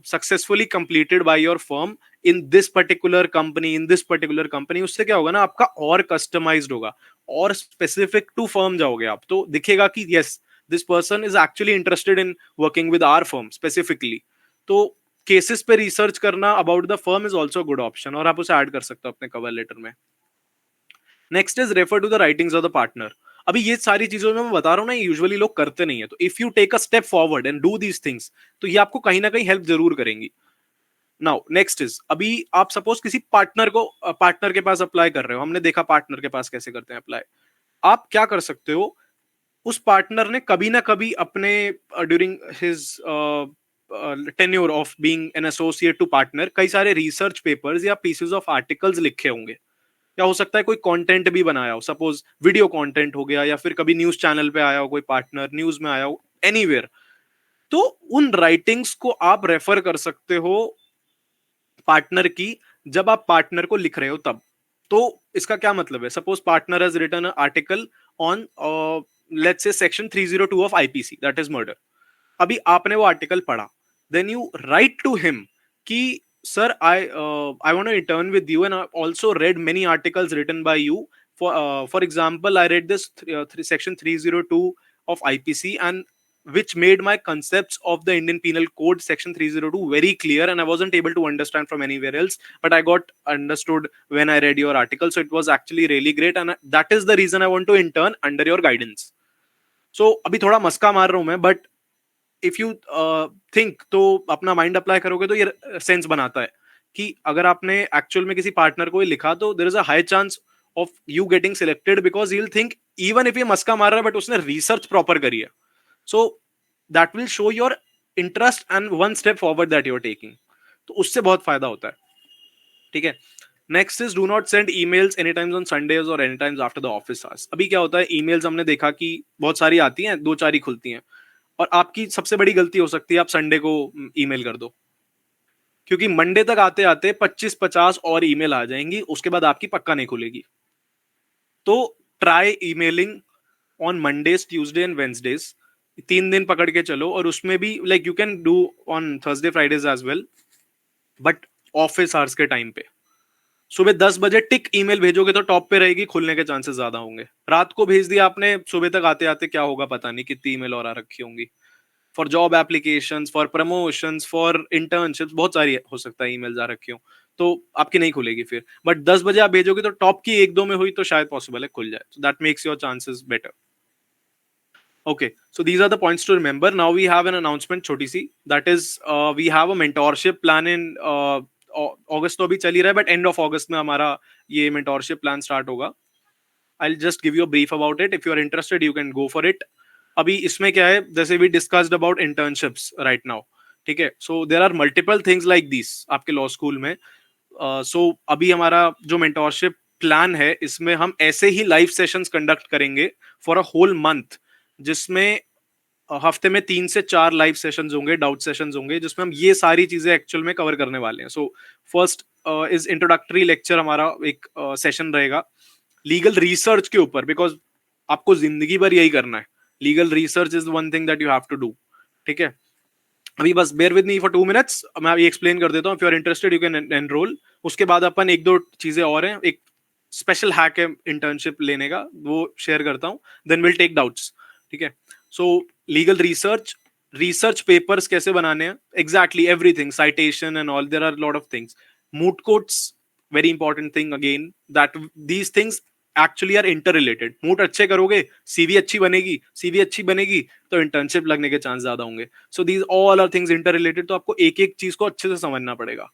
successfully completed by your firm in this particular company, in this particular company। उससे क्या होगा ना, आपका और customised होगा और specific to firm जाओगे आप, तो दिखेगा कि yes this person is actually interested in working with our firm specifically. तो केसेस पे रिसर्च करना about the firm is also good option, और आप उसे ऐड कर सकते हो अपने कवर लेटर में। Next is refer to the writings of the partner. अभी ये सारी चीजों में मैं बता रहा हूँ ना, यूजुअली लोग करते नहीं है। तो if you take a step forward and do these things, तो ये आपको कहीं ना कहीं हेल्प जरूर करेंगी। नाउ नेक्स्ट इज, अभी आप सपोज किसी पार्टनर के पास अप्लाई कर रहे हो, हमने देखा पार्टनर के पास कैसे करते हैं अप्लाई। आप क्या कर सकते हो, उस पार्टनर ने कभी ना कभी अपने during his tenure of being an associate to partner कई सारे रिसर्च पेपर्स या पीसेस ऑफ आर्टिकल्स लिखे होंगे, या हो सकता है कोई कंटेंट भी बनाया हो, सपोज वीडियो कंटेंट हो गया, या फिर कभी न्यूज चैनल पे आया हो, कोई पार्टनर न्यूज में आया हो, एनीवेयर। तो उन राइटिंग्स को आप रेफर कर सकते हो पार्टनर की, जब आप पार्टनर को लिख रहे हो तब। तो इसका क्या मतलब है, suppose partner has written article on let's say section 302 of IPC, that is murder. अभी आपने वो आर्टिकल पढ़ा, then you write to him कि sir, I want to intern with you, and I also read many articles written by you. For example, I read this section 302 of IPC, and which made my concepts of the Indian Penal Code section 302 very clear, and I wasn't able to understand from anywhere else, but I got understood when I read your article. So it was actually really great, and that is the reason I want to intern under your guidance. So अभी थोड़ा मस्का मार रहा हूं मैं, but if you think, तो अपना mind apply करोगे तो ये सेंस बनाता है कि अगर आपने एक्चुअल में किसी पार्टनर को लिखा, तो there is a high chance of you getting selected, because you will think even if ये मस्का मार रहा है बट उसने रिसर्च प्रॉपर करी है। So that will show your interest and one step forward that you are taking. तो उससे बहुत फायदा होता है। ठीक है, next is do not send emails any times on Sundays और any times after the office hours. अभी क्या होता है, ईमेल्स हमने देखा कि बहुत सारी आती हैं, दो चार ही खुलती हैं, और आपकी सबसे बड़ी गलती हो सकती है आप संडे को ईमेल कर दो, क्योंकि मंडे तक आते आते 25-50 और ईमेल आ जाएंगी, उसके बाद आपकी पक्का नहीं खुलेगी। तो try emailing on Mondays, Tuesday and Wednesdays, 3 दिन पकड़ के चलो, और उसमें भी like you can do on Thursday Fridays as well, but office hours के टाइम पे सुबह 10 बजे टिक ईमेल भेजोगे तो टॉप पे रहेगी, खुलने के चांसेस ज्यादा होंगे। रात को भेज दिया आपने, सुबह तक आते आते क्या होगा पता नहीं, कितनी ईमेल और आ रखी होंगी for job applications, for promotions, for internships, बहुत सारी हो सकता है ईमेल आ रखी हो, तो आपकी नहीं खुलेगी फिर। बट 10 बजे आप भेजोगे तो टॉप की एक दो में हुई तो शायद पॉसिबल है खुल जाए, so that makes your chances better. Okay, so these are the points to remember. Now we have an announcement, छोटी सी, that is we have a mentorship plan in August, तो अभी चल ही रहा है, but end of August में हमारा ये mentorship plan start होगा। I'll just give you a brief about it. If you are interested, you can go for it. अभी इसमें क्या है, जैसे we discussed about internships right now, ठीक है, so there are multiple things like these आपके law school में। सो अभी हमारा जो मेंटोरशिप प्लान है, इसमें हम ऐसे ही लाइव सेशंस कंडक्ट करेंगे फॉर अ होल मंथ, जिसमें हफ्ते में 3 से 4 लाइव सेशंस होंगे, डाउट सेशंस होंगे, जिसमें हम ये सारी चीजें एक्चुअल में कवर करने वाले हैं। So first is introductory lecture, हमारा एक सेशन रहेगा लीगल रिसर्च के ऊपर, बिकॉज आपको जिंदगी भर यही करना है, legal research is one thing that you have to do, ठीक है। अभी बस bear with me for 2 minutes, मैं अभी एक्सप्लेन कर देता हूँ, if you are interested you can enroll. उसके बाद अपन एक दो चीजें और हैं, एक स्पेशल हैक है इंटर्नशिप लेने का, वो शेयर करता हूँ, देन विल टेक डाउट्स, ठीक है। So legal research, research papers कैसे बनाने हैं, exactly everything, citation and all, there are lot of things, moot courts, very important thing again, that these things actually are inter related. Moot अच्छे करोगे, CV अच्छी बनेगी, CV अच्छी बनेगी तो इंटर्नशिप लगने के चांस ज्यादा होंगे। So these all are things interrelated, तो आपको एक एक चीज को अच्छे से समझना पड़ेगा।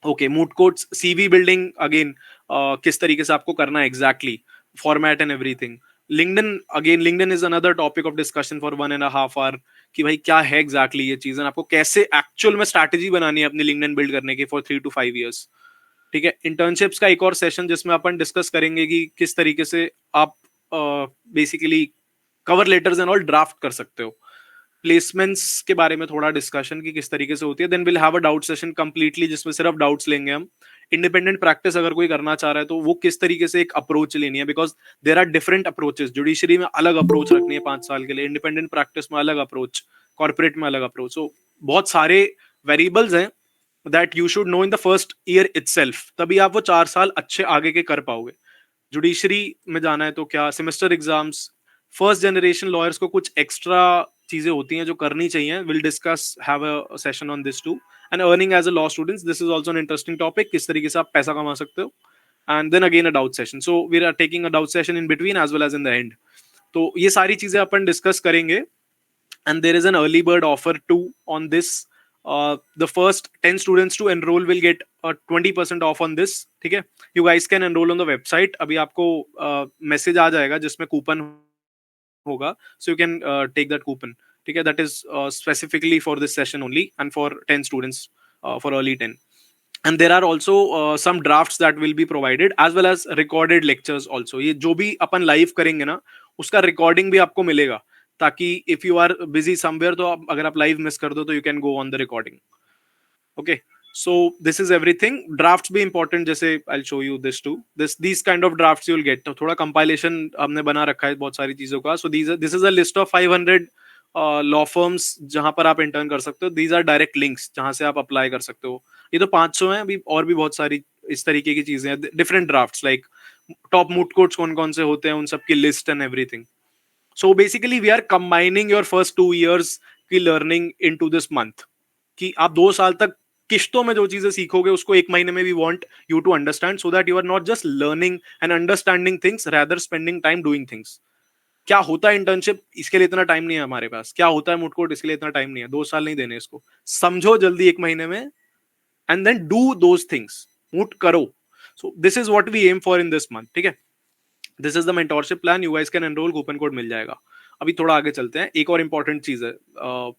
Okay, moot courts, CV building again, किस तरीके से आपको करना है exactly, format and everything. LinkedIn, again LinkedIn is another topic of discussion for 1.5 hour, कि भाई क्या है एग्जैक्टली ये चीज, आपको कैसे एक्चुअल में स्ट्रैटेजी बनानी है अपनी लिंक्डइन बिल्ड करने की फॉर 3 to 5 years, ठीक है। इंटर्नशिप्स का एक और सेशन जिसमें अपन डिस्कस करेंगे कि किस तरीके से आप basically cover letters and all draft कर सकते हो, प्लेसमेंट्स के बारे में थोड़ा डिस्कशन की किस तरीके से होती है। Then will have a doubt session completely, जिसमें सिर्फ डाउट्स लेंगे हम। इंडिपेंडेंट प्रैक्टिस अगर कोई करना चाह रहा है तो वो किस तरीके से एक अप्रोच लेनी है, because there are different approaches, judiciary में अलग अप्रोच रखनी है 5 साल के लिए, इंडिपेंडेंट प्रैक्टिस में अलग अप्रोच, कॉर्पोरेट में अलग अप्रोच, सो बहुत सारे वेरिएबल्स हैं that you should no in the first year itself, तभी आप वो 4 साल अच्छे आगे के कर पाओगे। जुडिशरी में जाना है तो क्या, semester exams, first generation lawyers को कुछ एक्स्ट्रा चीजें होती हैं जो करनी चाहिए, will discuss, have a session on this too. And earning as a law students, this is also an interesting topic, किस तरीके से आप पैसा कमा सकते हो। And then again a doubt session, so we are taking a doubt session in between as well as in the end. तो ये सारी चीजें अपन डिस्कस करेंगे, and there is an early bird offer too on this. The first 10 students to enroll will get a 20% off on this, ठीक है। You guys can enroll on the website, अभी आपको message आ जाएगा जिसमें कूपन होगा, so you can take that coupon, ठीक है। That is specifically for this session only and for 10 students, for early 10, and there are also some drafts that will be provided as well as recorded lectures also। ये जो भी अपन live करेंगे ना, उसका recording भी आपको मिलेगा, ताकि if you are busy somewhere तो अगर आप लाइव मिस कर दो तो you can go on the recording. Okay, so this is everything. Drafts भी इंपॉर्टेंट, जैसे I show you this too, this kind of drafts you will get, तो थोड़ा कंपाइलेशन हमने बना रखा है बहुत सारी चीजों का। सो this is a list of 500 law firms जहां पर आप इंटर्न कर सकते हो, दीज आर डायरेक्ट लिंक्स जहां से आप अप्लाई कर सकते हो। ये तो 500 हैं, अभी और भी बहुत सारी इस तरीके की चीजें हैं, different drafts, like top moot courts कौन कौन से होते हैं, उन सब की list and everything. So basically we are combining your first 2 years की learning into this month, कि आप 2 साल तक किश्तों में जो चीजें सीखोगे उसको एक महीने में we want you to understand, so that you are not just learning and understanding things, rather spending time doing things. क्या होता है इंटर्नशिप, इसके लिए इतना टाइम नहीं है हमारे पास, क्या होता है मूट कोर्ट, इसके लिए इतना टाइम नहीं है, 2 साल नहीं देने इसको, समझो जल्दी एक महीने में, and then do those things, moot करो। So this is what we aim for in this month, ठीक है। This is the mentorship plan, you guys can enroll, coupon code मिल जाएगा। अभी थोड़ा आगे चलते हैं, एक और इंपॉर्टेंट चीज है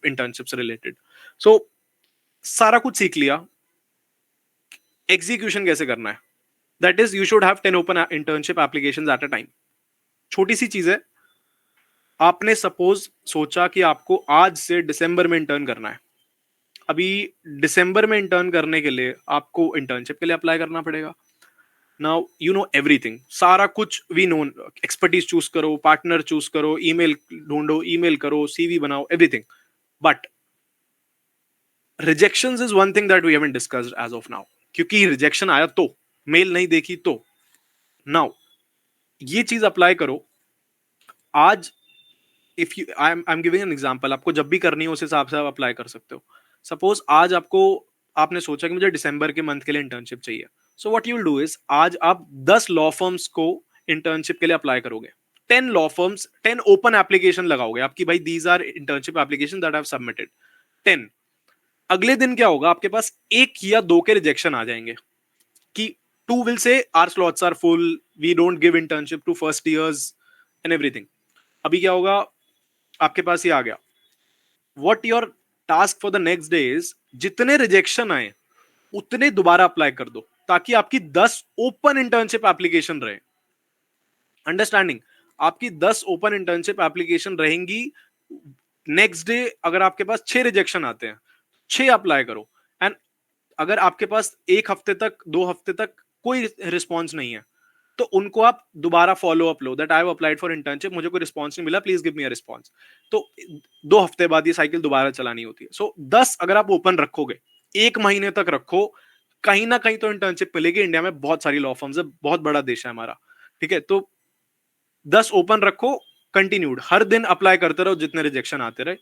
इंटर्नशिप से रिलेटेड। सो सारा कुछ सीख लिया, एग्जीक्यूशन कैसे करना है, that is you should have 10 open internship applications at a time. छोटी सी चीज है. आपने सपोज सोचा कि आपको आज से दिसंबर में इंटर्न करना है. अभी दिसंबर में इंटर्न करने के लिए आपको इंटर्नशिप के लिए अप्लाई करना पड़ेगा. नाउ यू नो एवरीथिंग, सारा कुछ वी नो. एक्सपर्टीज चूज करो, पार्टनर चूज करो, ईमेल ढूंढो, ईमेल करो, सीवी बनाओ, everything. But rejections is one thing that we haven't discussed as of now. क्योंकि रिजेक्शन आया तो, मेल नहीं देखी तो. नाउ ये चीज अप्लाई करो. आज if you I am giving an example, आपको जब भी करनी हो उस हिसाब से आप अप्लाई कर सकते हो. सपोज आज आपको, आपने सोचा कि मुझे दिसंबर के मंथ के लिए इंटर्नशिप चाहिए. So what you will do is, आज आप 10 लॉ फर्म्स को इंटर्नशिप के लिए अप्लाई करोगे. 10 लॉ फर्म्स, 10 ओपन एप्लीकेशन लगाओगे आपकी, भाई these are internship application that I have submitted. 10. अगले दिन क्या होगा, आपके पास एक या दो के रिजेक्शन आ जाएंगे कि to will say are slots are full, we don't give internship to first years and everything. अभी क्या होगा, आपके पास ये आ गया. What your task for the next day is, जितने रिजेक्शन आए उतने दोबारा अप्लाई कर दो, ताकि आपकी 10 ओपन इंटर्नशिप एप्लीकेशन रहे. अंडरस्टैंडिंग? आपकी 10 ओपन इंटर्नशिप एप्लीकेशन रहेंगी. नेक्स्ट डे अगर आपके पास 6 रिजेक्शन आते हैं, 6 अप्लाई करो. एंड अगर आपके पास एक हफ्ते तक, 2 हफ्ते तक कोई रिस्पॉन्स नहीं है, तो उनको आप दोबारा follow up low, that I have applied for internship, मुझे कोई रिस्पॉन्स नहीं मिला, please give me a response. तो 2 हफ्ते बाद ये साइकिल दोबारा चलानी होती है. सो 10 अगर आप ओपन रखोगे, 1 महीने तक रखो, कहीं ना कहीं तो इंटर्नशिप मिलेगी. इंडिया में बहुत सारी लॉ फर्म्स है, बहुत बड़ा देश है हमारा, ठीक है. तो 10 ओपन रखो, कंटिन्यूड हर दिन अप्लाई करते रहो, जितने रिजेक्शन आते रहे.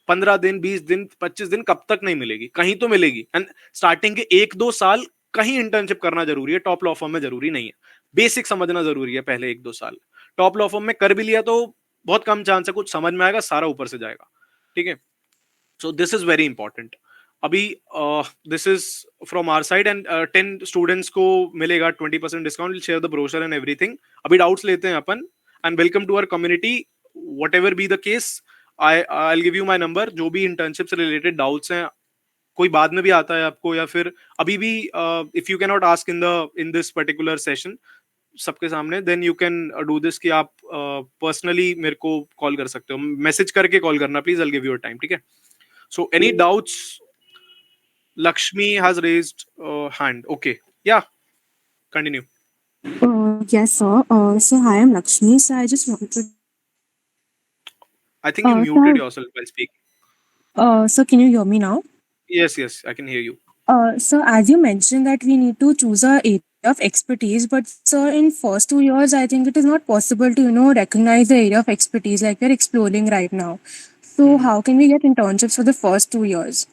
15 दिन, 20 दिन, 25 दिन, कब तक नहीं मिलेगी, कहीं तो मिलेगी. एंड स्टार्टिंग के 1-2 साल कहीं इंटर्नशिप करना जरूरी है, टॉप लॉ फर्म में जरूरी नहीं है. बेसिक समझना जरूरी है पहले 1-2 साल. टॉप लॉ फर्म में कर भी लिया तो बहुत कम चांस है कुछ समझ में आएगा, सारा ऊपर से जाएगा, ठीक है. So this is very important. अभी this is from our side and 10 students को मिलेगा 20% discount. Share the brochure and everything. अभी डाउट्स लेते हैं अपन. And welcome to our community, whatever be the case. I'll give you my number. जो भी internship से रिलेटेड डाउट्स हैं, कोई बाद में भी आता है आपको, या फिर अभी भी, if you can not ask in this particular session सबके सामने, then you can do this कि आप पर्सनली मेरे को कॉल कर सकते हो. मैसेज करके कॉल करना please, I'll give you a time, ठीक है. So any doubts? Lakshmi has raised hand. Okay, yeah, continue. Yes, sir. So hi, I'm Lakshmi. So I just wanted. I think you So, muted yourself while speaking. so can you hear me now? Yes, I can hear you. So as you mentioned that we need to choose a area of expertise, but sir, in first 2 years, I think it is not possible to recognize the area of expertise like we're exploring right now. So how can we get internships for the first 2 years?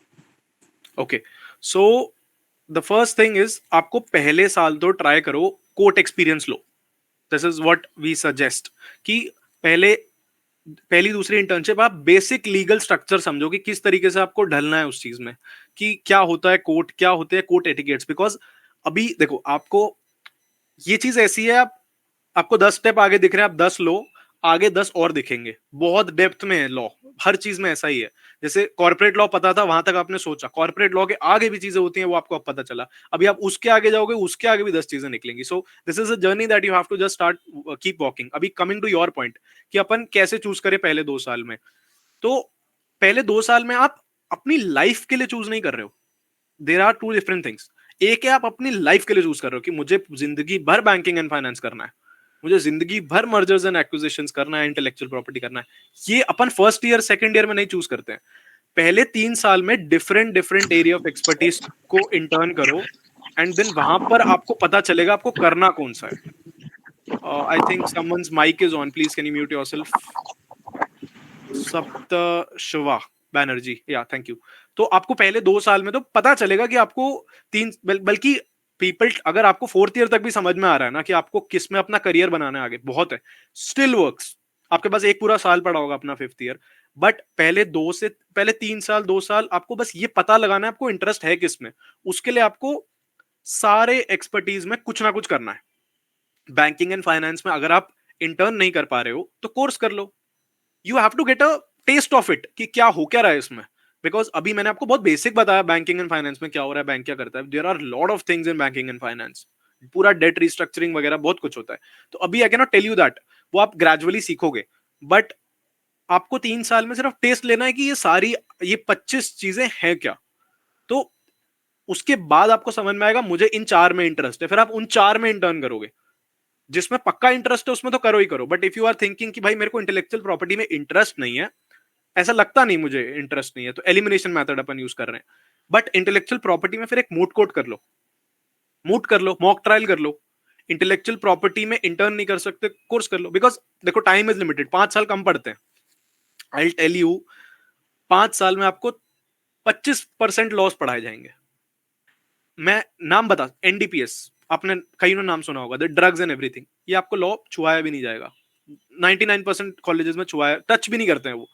Okay, so the first thing is, आपको पहले साल तो try करो court experience लो. This is what we suggest कि पहली दूसरी internship आप बेसिक लीगल स्ट्रक्चर समझो कि किस तरीके से आपको ढलना है उस चीज में, कि क्या होता है कोर्ट, क्या होते हैं कोर्ट एटिकेट्स. बिकॉज अभी देखो, आपको ये चीज ऐसी है, आपको 10 स्टेप आगे दिख रहे हैं, आप 10 लो, आगे 10 और दिखेंगे. बहुत डेप्थ में है लॉ, हर चीज में ऐसा ही है. जैसे कॉर्पोरेट लॉ पता था, वहां तक आपने सोचा, कॉर्पोरेट लॉ के आगे भी चीजें होती हैं, वो आपको अब पता चला. अभी आप उसके आगे जाओगे, उसके आगे भी 10 चीजें निकलेंगी. So this is a journey that you have to just start, keep walking. अभी कमिंग टू योर पॉइंट कि अपन कैसे चूज करें पहले 2 साल में, तो पहले 2 साल में आप अपनी लाइफ के लिए चूज नहीं कर रहे हो. There are two different things. एक है आप अपनी लाइफ के लिए चूज कर रहे हो कि मुझे जिंदगी भर बैंकिंग एंड फाइनेंस करना है, मुझे जिंदगी भर मर्जर्स एंड एक्विजिशंस करना है, इंटेलेक्चुअल प्रॉपर्टी करना है. ये अपन फर्स्ट ईयर सेकंड ईयर में नहीं चूज करते हैं. पहले 3 साल में डिफरेंट एरिया ऑफ एक्सपर्टीज को इंटर्न करो, एंड देन वहां पर आपको पता चलेगा आपको करना कौन सा है. I think someone's mike is on, please can you mute yourself. Sapta Shiva Banerjee, या थैंक यू. तो आपको पहले 2 साल में तो पता चलेगा कि आपको बल्कि पीपल, अगर आपको फोर्थ ईयर तक भी समझ में आ रहा है ना कि आपको किस में अपना करियर बनाना है आगे, बहुत है, स्टिल वर्क्स. आपके पास एक पूरा साल पड़ा होगा अपना फिफ्थ ईयर, बट पहले 3 साल 2 साल आपको बस ये पता लगाना है आपको इंटरेस्ट है किस में. उसके लिए आपको सारे एक्सपर्टीज में कुछ ना कुछ करना है. बैंकिंग एंड फाइनेंस में अगर आप इंटर्न नहीं कर पा रहे हो तो कोर्स कर लो. You have to get a taste of it कि क्या हो क्या रहा है इसमें. बिकॉज अभी मैंने आपको बहुत बेसिक बताया बैंकिंग एंड फाइनेंस में क्या हो रहा है, बैंक क्या करता है. There are lot of things in banking and finance. पूरा डेट रिस्ट्रक्चरिंग वगैरह बहुत कुछ होता है. तो अभी I can not tell you that, वो आप ग्रेजुअली सीखोगे. बट आपको 3 साल में सिर्फ टेस्ट लेना है कि ये 25 चीजें हैं क्या. तो उसके बाद आपको समझ में आएगा मुझे इन 4 में इंटरेस्ट है, फिर आप उन 4 में इंटर्न करोगे. जिसमें पक्का इंटरेस्ट है उसमें तो करो ही करो. But if you are thinking कि भाई मेरे को इंटेलेक्चुअल प्रॉपर्टी में इंटरेस्ट नहीं है, ऐसा लगता नहीं मुझे इंटरेस्ट नहीं है, तो एलिमिनेशन मेथड अपन यूज कर रहे हैं. बट इंटेलेक्चुअल प्रॉपर्टी में फिर एक मूट कोर्ट कर लो, मॉक ट्रायल कर लो. इंटेलेक्चुअल प्रॉपर्टी में इंटर्न नहीं कर सकते, कोर्स कर लो. बिकॉज देखो टाइम इज लिमिटेड, 5 साल कम पड़ते हैं. आई टेल यू, 5 साल में आपको 25% लॉस पढ़ाए जाएंगे. मैं नाम बता, एनडीपीएस, आपने कई नाम सुना होगा, द ड्रग्स एंड एवरीथिंग, ये आपको लॉ छुआया भी नहीं जाएगा. 99% कॉलेजेस में छुआया, टच भी नहीं करते हैं वो.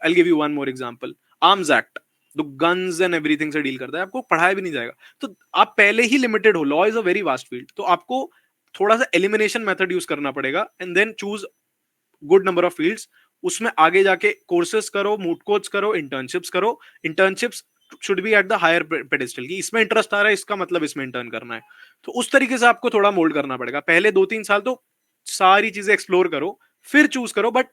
I give you one more example, arms act, जो गन्स एंड एवरीथिंग से डील करता है, आपको पढ़ाया भी नहीं जाएगा. तो आप पहले ही लिमिटेड हो. Law is a very vast field. तो आपको थोड़ा सा एलिमिनेशन मेथड यूज करना पड़ेगा and then choose good number of fields. उसमें आगे जाके कोर्सेज करो, मूट कोर्स करो, इंटर्नशिप्स करो. Internships should be at the higher pedestal, की इसमें इंटरेस्ट आ रहा है, इसका मतलब इसमें इंटर्न करना है. तो उस तरीके से आपको थोड़ा मोल्ड करना पड़ेगा. पहले 2-3 साल तो सारी चीजें एक्सप्लोर करो, फिर चूज करो. बट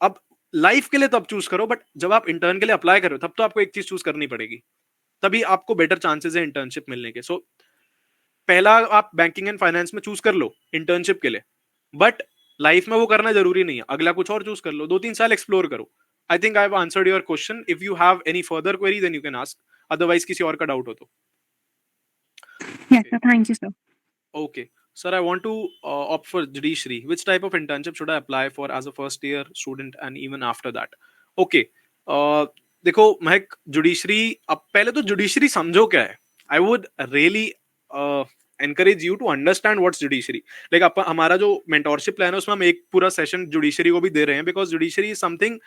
अब लाइफ के लिए तब चूज करो, बट जब आप इंटर्न के लिए अप्लाई करो तब तो आपको एक चीज चूज करनी पड़ेगी. तभी आपको बेटर चांसेस है इंटर्नशिप मिलने के. सो पहला आप बैंकिंग एंड फाइनेंस में चूज कर लो इंटर्नशिप के लिए. बट लाइफ में वो करना जरूरी नहीं है, अगला कुछ और चूज कर लो, 2-3 साल एक्सप्लोर करो. I think I have answered your question. If you have any further query then you can ask, otherwise किसी और का डाउट हो तो. Yes, sir. Thank you, sir. Okay, sir, I want to opt for judiciary. Which type of internship should I apply for as a first year student and even after that? Okay, देखो महक, judiciary, अब पहले तो judiciary समझो क्या है. I would really encourage you to understand what's judiciary. Like हमारा जो mentorship plan है उसमें हम एक पूरा सेशन जुडिशरी को भी दे रहे हैं, बिकॉज जुडिशरी इज समथिंग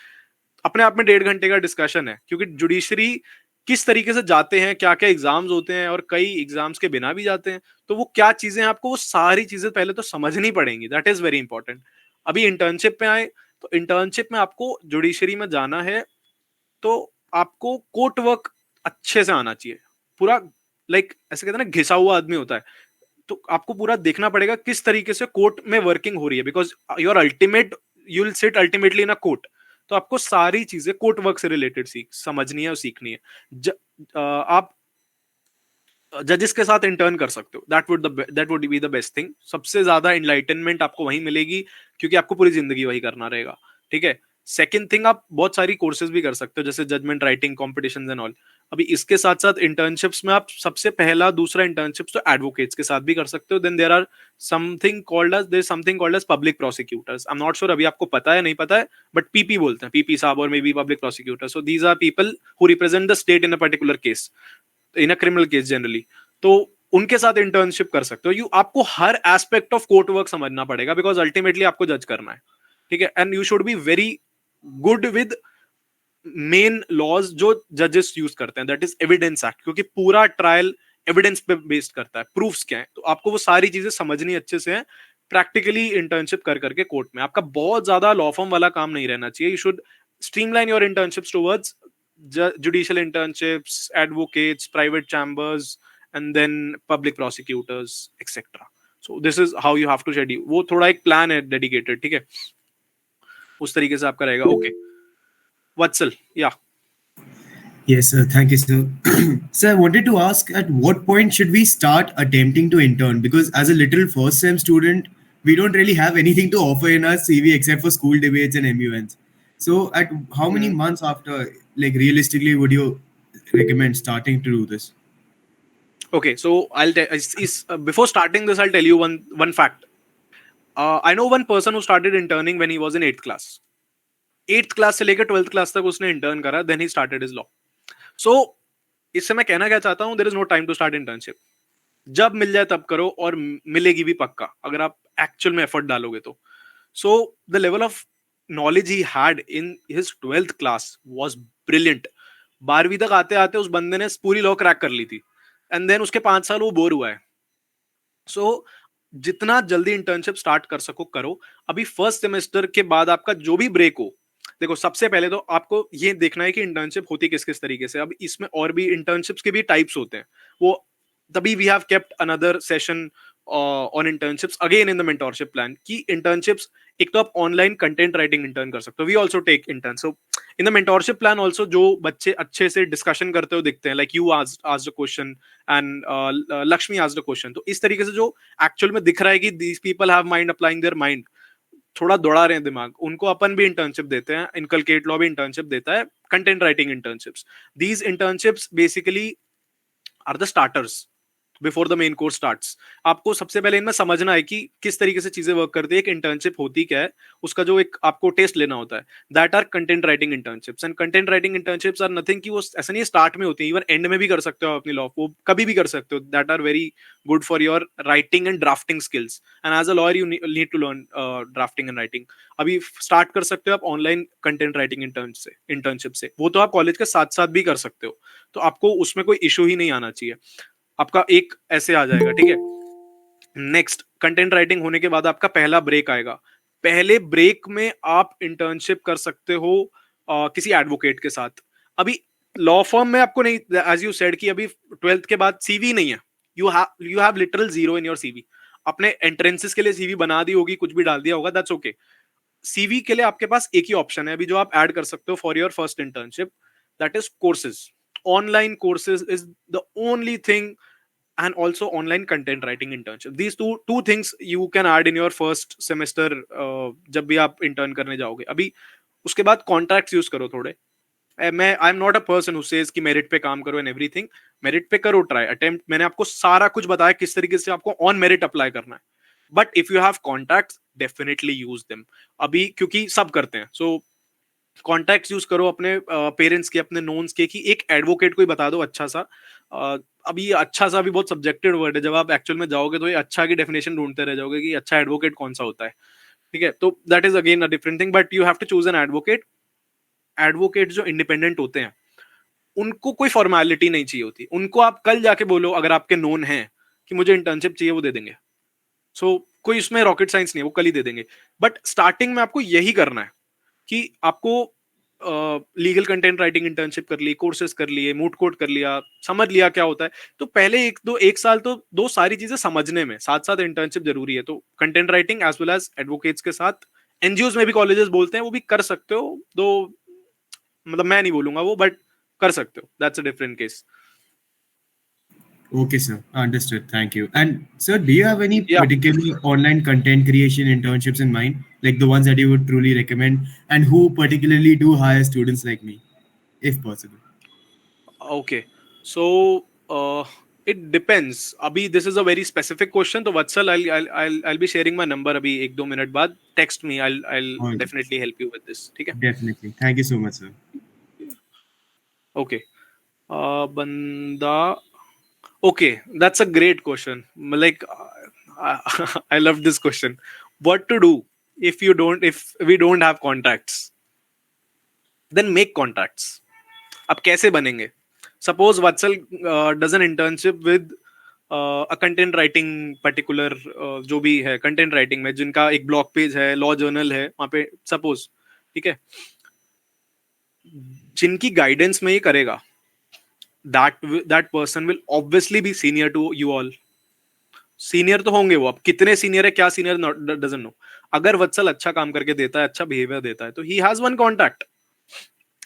अपने आप में 1.5 घंटे का डिस्कशन है. क्योंकि जुडिशरी किस तरीके से जाते हैं, क्या क्या एग्जाम्स होते हैं, और कई एग्जाम्स के बिना भी जाते हैं. तो वो क्या चीजें आपको, वो सारी चीजें पहले तो समझनी पड़ेंगी. That is very important. अभी इंटर्नशिप में आए तो इंटर्नशिप में आपको जुडिशरी में जाना है तो आपको कोर्ट वर्क अच्छे से आना चाहिए. पूरा ऐसे कहते हैं ना, घिसा हुआ आदमी होता है. तो आपको पूरा देखना पड़ेगा किस तरीके से कोर्ट में वर्किंग हो रही है, because your ultimate, you will sit ultimately in a court. तो आपको सारी चीजें कोर्ट वर्क से रिलेटेड समझनी है और सीखनी है. आप जजेस के साथ इंटर्न कर सकते हो. That would be the best thing. सबसे ज्यादा इनलाइटनमेंट आपको वहीं मिलेगी, क्योंकि आपको पूरी जिंदगी वही करना रहेगा. ठीक है. सेकेंड थिंग, आप बहुत सारी कोर्सेज भी कर सकते हो, जैसे judgment writing, competition and all. अभी इसके साथ साथ इंटर्नशिप्स में आप सबसे पहला दूसरा इंटर्नशिप्स तो एडवोकेट्स के साथ भी कर सकते हो. Then there are something called as public prosecutors. I am not sure अभी आपको पता है नहीं पता है, बट पीपी बोलते हैं, पीपी साहब, और maybe public prosecutor. So these are people who represent the state in a particular case, in a criminal case generally. तो उनके साथ इंटर्नशिप कर सकते हो. आपको हर एस्पेक्ट ऑफ कोर्ट वर्क समझना पड़ेगा, बिकॉज अल्टीमेटली आपको जज करना है. ठीक है. And you should be very good with main laws जो जजेस यूज करते हैं, दैट इज एविडेंस एक्ट, क्योंकि पूरा ट्रायल एविडेंस पे बेस्ड करता है, प्रूफ्स क्या है. तो आपको वो सारी चीजें समझनी अच्छे से है. प्रैक्टिकली इंटर्नशिप कर करके कोर्ट में आपका बहुत ज्यादा लॉ फॉर्म वाला काम नहीं रहना चाहिए. You should streamline your internships towards judicial internships, advocates, private chambers, and then public prosecutors, etc. So this is how you have to schedule. वो थोड़ा एक प्लान है डेडिकेटेड. ठीक है, उस तरीके से आपका रहेगा. ओके वत्सल, या Yes, sir. Thank you, sir. Sir, I wanted to ask, at what point should we start attempting to intern? Because as a little first sem student, we don't really have anything to offer in our CV except for school debates and MUNs. So, at how many months after, like realistically, would you recommend starting to do this? okay, so I'll before starting this, I'll tell you one fact. I know one person who started interning when he was in 8th class. 8th class से लेकर 12th class तक उसने intern करा, then he started his law. So इससे मैं कहना क्या चाहता हूं, there is no time to start internship. जब मिल जाए तब करो, और मिलेगी भी पक्का अगर आप एक्चुअल में एफर्ट डालोगे तो. So the level of knowledge he had in his 12th class was brilliant. 12वीं तक आते आते उस बंदे ने पूरी लॉ क्रैक कर ली थी, एंड देन उसके 5 साल वो बोर हुआ है. सो जितना जल्दी इंटर्नशिप स्टार्ट कर सको करो. अभी फर्स्ट सेमेस्टर के बाद आपका जो भी ब्रेक हो, देखो सबसे पहले तो आपको ये देखना है कि इंटर्नशिप होती किस किस तरीके से। अब इसमें और भी इंटर्नशिप्स के भी टाइप्स होते हैं, वो तभी we have kept another session on internships again in the mentorship plan की इंटर्नशिप्स। एक तो आप ऑनलाइन कंटेंट राइटिंग इंटर्न कर सकते हो, we also take intern. So in the mentorship plan also जो बच्चे अच्छे से डिस्कशन करते हो दिखते हैं, like you asked a question and Lakshmi asked a question, तो इस तरीके से जो एक्चुअल में दिख रहा है कि these people have mind applying their mind, थोड़ा दौड़ा रहे हैं दिमाग, उनको अपन भी इंटर्नशिप देते हैं। इनकलकेट लॉ भी इंटर्नशिप देता है, content writing internships. These internships basically are the starters before the main course starts. आपको सबसे पहले इनमें समझना है कि किस तरीके से चीजें वर्क करती है, एक इंटर्नशिप होती क्या है, उसका जो एक आपको टेस्ट लेना होता है, that are content writing internships. And content writing internships are nothing कि वो ऐसा नहीं स्टार्ट में होती है, इवन एंड में भी कर सकते हो अपनी लॉ, वो कभी भी कर सकते हो। That are very good for your writing and drafting skills, and as a lawyer you need to learn drafting and writing. अभी स्टार्ट कर सकते हो आप ऑनलाइन कंटेंट राइटिंग इंटर्नशिप से, वो तो आप कॉलेज के साथ साथ भी कर सकते हो, तो आपको उसमें कोई इशू ही नहीं आना चाहिए। आपका एक ऐसे आ जाएगा, ठीक है। नेक्स्ट, कंटेंट राइटिंग होने के बाद आपका पहला ब्रेक आएगा। पहले ब्रेक में आप इंटर्नशिप कर सकते हो किसी एडवोकेट के साथ। अभी लॉ फर्म में आपको नहीं, एज यू सेड कि अभी 12th के बाद सीवी नहीं है, you have literal zero in your CV. आपने एंट्रेंसेस के लिए सीवी बना दी होगी, कुछ भी डाल दिया होगा, दैट्स ओके। सीवी के लिए आपके पास एक ही ऑप्शन है अभी जो आप ऐड कर सकते हो for your first internship, that is courses. Online courses is the only thing, and also online content writing internship. These two things you can add in your first semester जब भी आप intern करने जाओगे। अभी उसके बाद कॉन्ट्रैक्ट्स यूज करो थोड़े। मैं आई am not a person who says कि मेरिट पे काम करो एंड एवरीथिंग। मेरिट पे करो, ट्राई अटेम्प्ट, मैंने आपको सारा कुछ बताया किस तरीके से आपको ऑन मेरिट अप्लाई करना है। But if you have contacts definitely use them, अभी क्योंकि सब करते हैं। सो कॉन्टैक्ट्स यूज करो अपने पेरेंट्स के, अपने नोन्स के, कि एक एडवोकेट को ही बता दो अच्छा सा। अभी ये अच्छा सा भी बहुत सब्जेक्टेड वर्ड है, जब आप एक्चुअल में जाओगे तो ये अच्छा की डेफिनेशन ढूंढते रह जाओगे कि अच्छा एडवोकेट कौन सा होता है, ठीक है। तो that is again a different thing, but you have to choose an advocate. Advocate जो इंडिपेंडेंट होते हैं उनको कोई फॉर्मेलिटी नहीं चाहिए होती, उनको आप कल जाके बोलो अगर आपके नोन है कि मुझे इंटर्नशिप चाहिए, वो दे देंगे। सो कोई उसमें रॉकेट साइंस नहीं है, वो कल ही दे देंगे। बट स्टार्टिंग में आपको यही करना है कि आपको लीगल कंटेंट राइटिंग इंटर्नशिप कर ली, कोर्सेज कर लिए, मूट कोर्ट कर लिया, समझ लिया क्या होता है। तो पहले एक साल तो दो सारी चीजें समझने में, साथ साथ इंटर्नशिप जरूरी है। तो content writing as well as advocates के साथ एनजीओ में भी कॉलेजेस बोलते हैं, वो भी कर सकते हो। दो मतलब मैं नहीं बोलूंगा वो, बट कर सकते हो, that's a different case. Okay, sir. Understood. Thank you. And sir, do you have any या particular online content creation internships in mind, like the ones that you would truly recommend, and who particularly do hire students like me, if possible? Okay, so it depends. अभी this is a very specific question, तो Vatsal I be sharing my number अभी एक दो मिनट बाद, text me, I All right. Definitely help you with this, ठीक है। Definitely. Thank you so much, sir. Okay, बंदा, okay, that's a great question, like I love this question. What to do if we don't have contacts? Then make contacts. अब कैसे बनेंगे? Suppose Vatsal does N internship with a content writing particular, जो भी है content writing में, जिनका एक blog page है, लॉ जर्नल है वहां पे सपोज, ठीक है, जिनकी गाइडेंस में ये करेगा, that person will obviously be senior to you all. Senior तो होंगे वो, अब कितने सीनियर है, क्या सीनियर, डजंट नो। अगर वत्सल अच्छा काम करके देता है, अच्छा बिहेवियर देता है, तो he has one contact.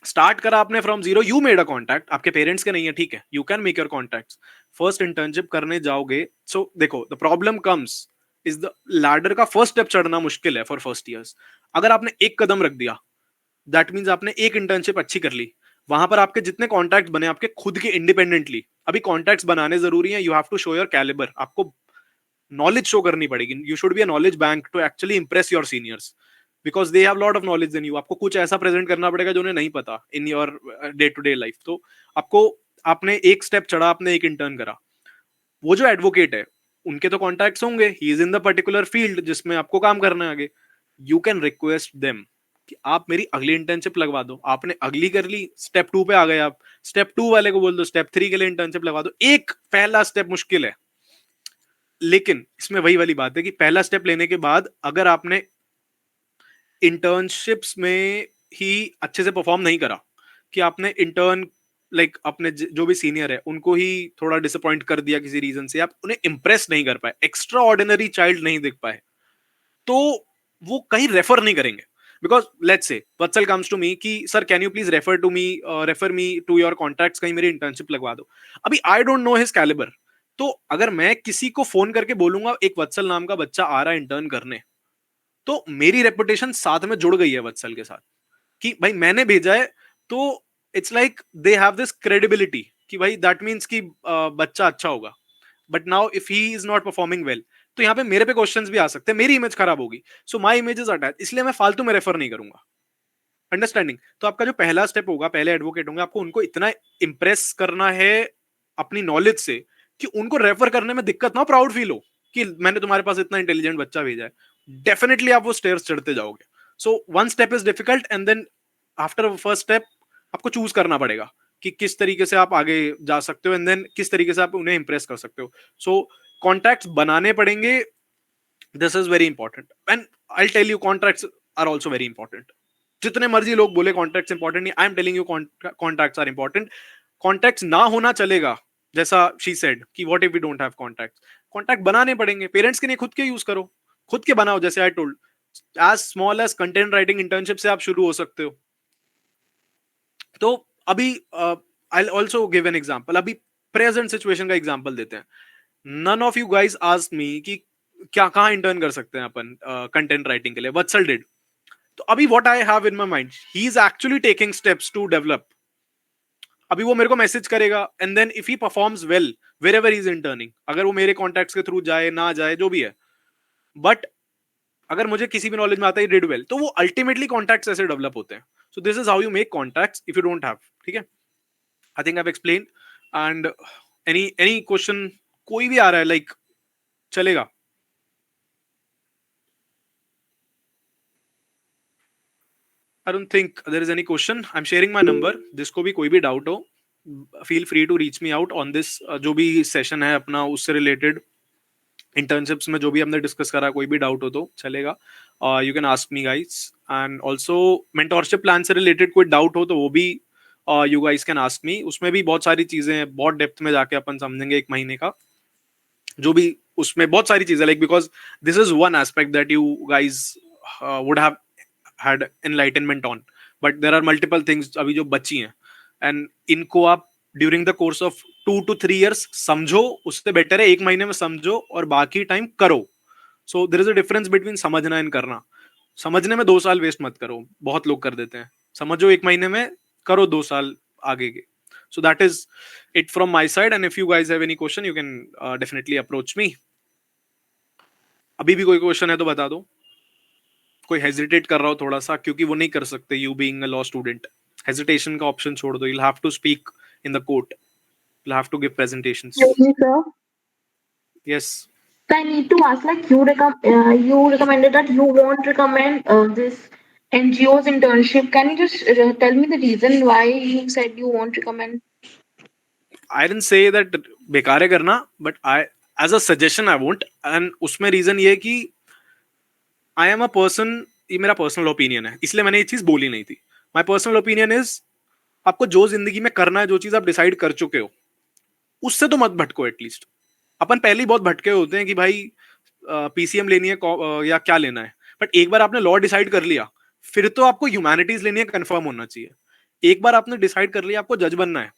Start करा आपने from zero, you made a contact, आपके पेरेंट्स के नहीं है, ठीक है, you can make your contacts. First internship करने जाओगे, सो देखो the problem comes is the ladder का फर्स्ट स्टेप चढ़ना मुश्किल है फॉर फर्स्ट ईयर्स। अगर आपने एक कदम रख दिया, दैट मीन्स आपने एक इंटर्नशिप अच्छी कर ली, वहां पर आपके जितने कॉन्टैक्ट बने आपके खुद के इंडिपेंडेंटली, अभी कॉन्टैक्ट्स बनाने जरूरी है, you have to show your calibre, आपको नॉलेज शो करनी पड़ेगी, you should be a knowledge bank to actually impress your seniors, because they have lot of knowledge than you. आपको कुछ ऐसा प्रेजेंट करना पड़ेगा जो उन्हें नहीं पता in your day to day life. तो आपको, आपने एक स्टेप चढ़ा, आपने एक इंटर्न करा, वो जो एडवोकेट है उनके तो कॉन्टैक्ट्स होंगे, he is in the particular field जिसमें आपको काम करना है आगे, यू कैन रिक्वेस्ट देम कि आप मेरी अगली इंटर्नशिप लगवा दो। आपने अगली कर ली, स्टेप 2 पे आ गए आप, स्टेप 2 वाले को बोल दो स्टेप 3 के लिए इंटर्नशिप लगवा दो। एक पहला स्टेप मुश्किल है, लेकिन इसमें वही वाली बात है कि पहला स्टेप लेने के बाद अगर आपने इंटर्नशिप्स में ही अच्छे से परफॉर्म नहीं करा, कि आपने इंटर्न लाइक अपने जो भी सीनियर है उनको ही थोड़ा डिसअपॉइंट कर दिया किसी रीजन से, आप उन्हें इंप्रेस नहीं कर पाए, एक्स्ट्रा ऑर्डिनरी चाइल्ड नहीं दिख पाए, तो वो कहीं रेफर नहीं करेंगे. Because let's say Vatsal comes to me कि sir can you please refer me to your contacts, कहीं मेरी इंटर्नशिप लगवा दो. अभी I don't know his calibre. तो अगर मैं किसी को फोन करके बोलूंगा एक वत्सल नाम का बच्चा आ रहा है इंटर्न करने, तो मेरी रेपुटेशन साथ में जुड़ गई है वत्सल के साथ, कि भाई मैंने भेजा है. तो it's like they have this credibility कि भाई दैट मीन्स कि बच्चा अच्छा होगा. But now if he is not performing well, तो यहाँ पे मेरे पे क्वेश्चंस भी आ सकते हैं, मेरी इमेज खराब होगी. सो माई इमेज इज अटैच, इसलिए मैं फालतू में रेफर नहीं करूंगा. अंडरस्टैंडिंग. तो आपका जो पहला स्टेप होगा, पहले एडवोकेट होंगे, आपको उनको इतना इंप्रेस करना है अपनी नॉलेज से कि उनको रेफर करने में दिक्कत ना हो, प्राउड फील हो कि मैंने तुम्हारे पास इतना इंटेलिजेंट बच्चा भेजा है. डेफिनेटली आप वो स्टेयर्स चढ़ते जाओगे. So one step is difficult and then after first step आपको चूज करना पड़ेगा कि किस तरीके से आप आगे जा सकते हो एंड देन किस तरीके से आप उन्हें इंप्रेस कर सकते हो. सो कॉन्टैक्ट्स बनाने पड़ेंगे. This is very important and I tell you contracts are also very important. जितने मर्जी लोग बोले कॉन्टैक्ट्स इंपॉर्टेंट नहीं, I am telling you contacts are important. Contacts ना होना चलेगा, जैसा शी सेड कि what if we don't have contacts. Contact बनाने पड़ेंगे. पेरेंट्स के नहीं, खुद के यूज करो, खुद के बनाओ. जैसे I told, as small as content writing internship से आप शुरू हो सकते हो. तो अभी I also give an example. अभी प्रेजेंट सिचुएशन का एग्जाम्पल देते हैं. None of you guys asked me कि क्या कहाँ इंटर्न कर सकते हैं अपन कंटेंट राइटिंग के लिए. वत्सल डिड. तो अभी what I have in my mind, he is actually taking steps to develop. अभी वो मेरे को मैसेज करेगा and then if he performs well wherever is interning, अगर वो मेरे कॉन्टैक्ट्स के थ्रू जाए ना जाए जो भी है, बट अगर मुझे किसी भी नॉलेज में आता है डिड वेल, तो वो अल्टीमेटली कॉन्टैक्ट्स ऐसे डेवलप होते हैं. सो this is how you make contacts if you don't have. ठीक है, I think I have explain. And any question कोई भी आ रहा है लाइक चलेगा. I don't think there is any question. I'm sharing my number. जिसको भी कोई भी डाउट हो, feel free to reach me out on this. जो भी सेशन है अपना उससे रिलेटेड, इंटर्नशिप्स में जो भी हमने डिस्कस करा, कोई भी डाउट हो तो चलेगा. You can ask me guys. And also mentorship plan से रिलेटेड कोई डाउट हो तो वो भी you guys can ask me. उसमें भी बहुत सारी चीजें हैं, बहुत डेप्थ में जाके अपन समझेंगे 1 महीने का. जो भी उसमें बहुत सारी चीजें like, because this is one aspect that you guys would have had enlightenment on, but there are multiple things अभी जो बची हैं, and इनको आप during the course of 2 to 3 years समझो. उससे बेटर है 1 महीने में समझो और बाकी टाइम करो. So there is a difference between समझना and करना. समझने में 2 साल वेस्ट मत करो, बहुत लोग कर देते हैं. समझो 1 महीने में, करो 2 साल आगे के. So that is it from my side, and if you guys have any question you can definitely approach me. अभी भी कोई क्वेश्चन है तो बता दो. कोई हेजिटेट कर रहा हो थोड़ा सा, क्योंकि वो नहीं कर सकते you being a law student. Hesitation का ऑप्शन छोड़ दो. You have to speak in the court, you have to give presentations. Yes, sir. Yes. So I need to ask, like you recommended that you won't recommend this NGO's internship. Can you just tell me the reason why you said you won't recommend? I didn't say that बेकार है करना, but I as a suggestion I won't. एंड उसमें reason ये है कि I am a person, ये मेरा पर्सनल ओपिनियन है, इसलिए मैंने ये चीज बोली नहीं थी. माई पर्सनल ओपिनियन इज, आपको जो जिंदगी में करना है, जो चीज आप डिसाइड कर चुके हो, उससे तो मत भटको. एटलीस्ट अपन पहले ही बहुत भटके होते हैं कि भाई पीसीएम लेनी है या क्या लेना है. बट एक बार आपने लॉ डिसाइड कर लिया, फिर तो आपको ह्यूमैनिटीज लेनी है, कंफर्म होना चाहिए. एक बार आपने डिसाइड कर लिया आपको जज बनना है,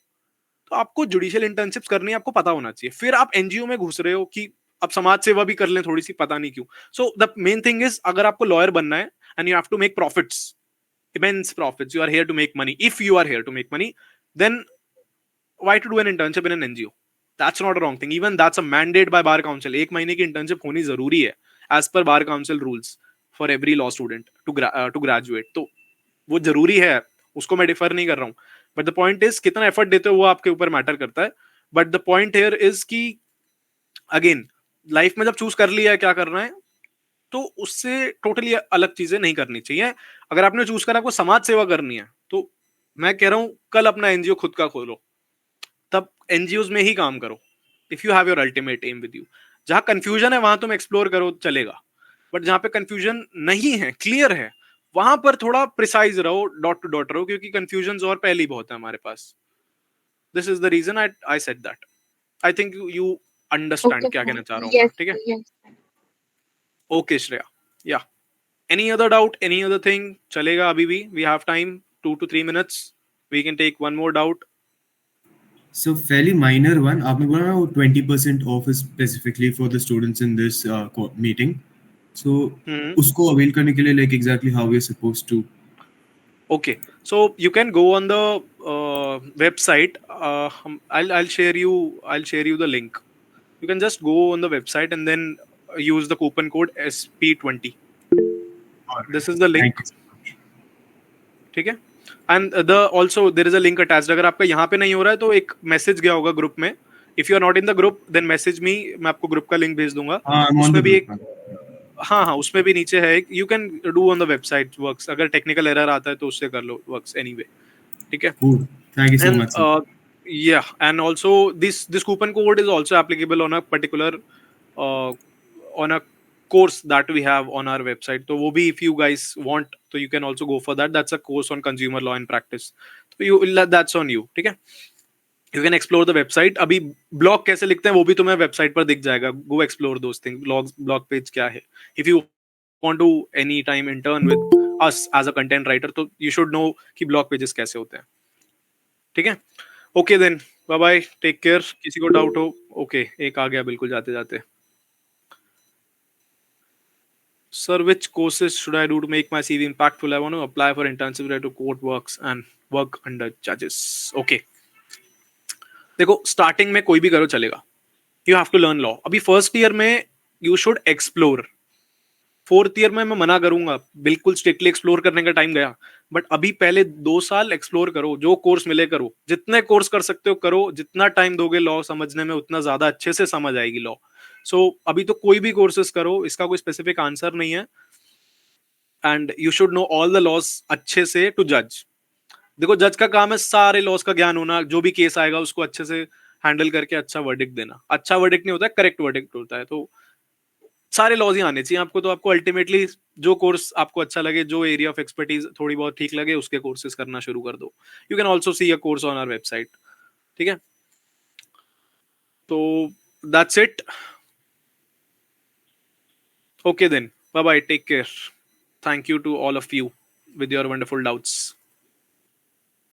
तो आपको जुडिशियल इंटर्नशिप्स करनी है, आपको पता होना चाहिए. फिर आप एनजीओ में घुस रहे हो कि अब समाज सेवा भी कर लें थोड़ी सी, पता नहीं क्यों. So the main thing is, अगर आपको लॉयर बनना है and you have to make profits, immense profits, you are here to make money, if you are here to make money, then why to do an internship in an NGO? That's not a wrong thing. Even that's a mandate by bar council. 1 महीने की internship होनी जरूरी है as per bar council rules for every law student to graduate. तो वो जरूरी है, उसको मैं डिफर नहीं कर रहा हूँ. बट द पॉइंट इज, कितना एफर्ट देते हो वो आपके ऊपर मैटर करता है. But the point here is कि अगेन, लाइफ में जब चूज कर लिया है क्या करना है, तो उससे टोटली अलग चीजें नहीं करनी चाहिए. अगर आपने चूज करा आपको समाज सेवा करनी है, तो मैं कह रहा हूं कल अपना एनजीओ खुद का खोलो, तब एनजीओ में ही काम करो. If you have your ultimate am with you. जहां कंफ्यूजन है वहां तुम एक्सप्लोर करो, चलेगा. बट जहां पे कंफ्यूजन नहीं है, क्लियर है, वहां पर थोड़ा प्रिसाइज रहो, डॉट टू डॉट रहो, क्योंकि कंफ्यूजन और पहले ही बहुत है हमारे पास. This is the reason I said that. I think you understand Okay, क्या कहना fine. चाह रहा हूँ मैं. Yes, ठीक है. yes. ओके श्रेया. या any other doubt, any other thing? चलेगा अभी भी. We have time, 2 to 3 minutes. We can take one more doubt. So fairly minor one. आपने बोला ना वो 20% off is specifically for the students in this meeting. So उसको avail करने के लिए like exactly how we are supposed to. Okay, so you can go on the website. I'll share you the link. You can just go on the website and then use the coupon code SP20. This is the link. Thank you so much. ठीक है. And the also there is a link attached. अगर आपका यहाँ पे नहीं हो रहा है तो एक मैसेज गया होगा ग्रुप में. If you are not in the group, then message me. मैं आपको ग्रुप का लिंक भेज दूंगा. I'm on उसमें the भी group. एक, हाँ, उसमें भी नीचे है एक. You can do on the website. Works. अगर टेक्निकल एरर आता है तो उससे कर लो. Works anyway. ठीक है. Cool. Thank you so And much. Sir. yeah, and also this coupon code is also applicable on a particular on a course that we have on our website. तो वो भी if you guys want, तो you can also go for that. That's a course on consumer law and practice. तो that's on you. ठीक है. You can explore the website. अभी blog कैसे लिखते हैं वो भी तुम्हें वेबसाइट पर दिख जाएगा. Go explore those things. Blog page क्या है. If you want to any time intern with us as a content writer, तो you should know कि blog pages कैसे होते हैं. ठीक है. Okay then, bye bye, take care. किसी को डाउट हो? ओके, एक आ गया बिल्कुल जाते जाते. Sir, which courses should I do to make my CV impactful? I want to apply for internship related to court works and work under judges. Okay. देखो, starting में कोई भी करो चलेगा. You have to learn law. अभी first year में you should explore. Fourth year में मैं मना करूंगा, बिल्कुल स्ट्रिक्टली एक्सप्लोर करने का टाइम गया. बट अभी पहले 2 साल एक्सप्लोर करो, जो कोर्स मिले करो. जितने कोर्स कर सकते हो करो. जितना टाइम दोगे लॉ समझने में उतना ज्यादा अच्छे से समझ आएगी लॉ. सो अभी तो कोई भी कोर्सेस करो, इसका कोई स्पेसिफिक आंसर नहीं है. And you should know all the laws अच्छे से टू जज. देखो, जज का काम है सारे लॉज का ज्ञान होना. जो भी केस आएगा उसको अच्छे से हैंडल करके अच्छा वर्डिक्ट देना. अच्छा वर्डिक्ट नहीं होता है, करेक्ट वर्डिक्ट होता है. तो सारे लॉज ही आने चाहिए आपको. तो आपको अल्टीमेटली जो कोर्स आपको अच्छा लगे, जो एरिया ऑफ एक्सपर्टीज थोड़ी बहुत ठीक लगे, उसके कोर्सेज करना शुरू कर दो. You can also see a course on our website. ठीक है. तो that's it. Okay then, bye bye, take care. Thank you to all of you with your wonderful doubts.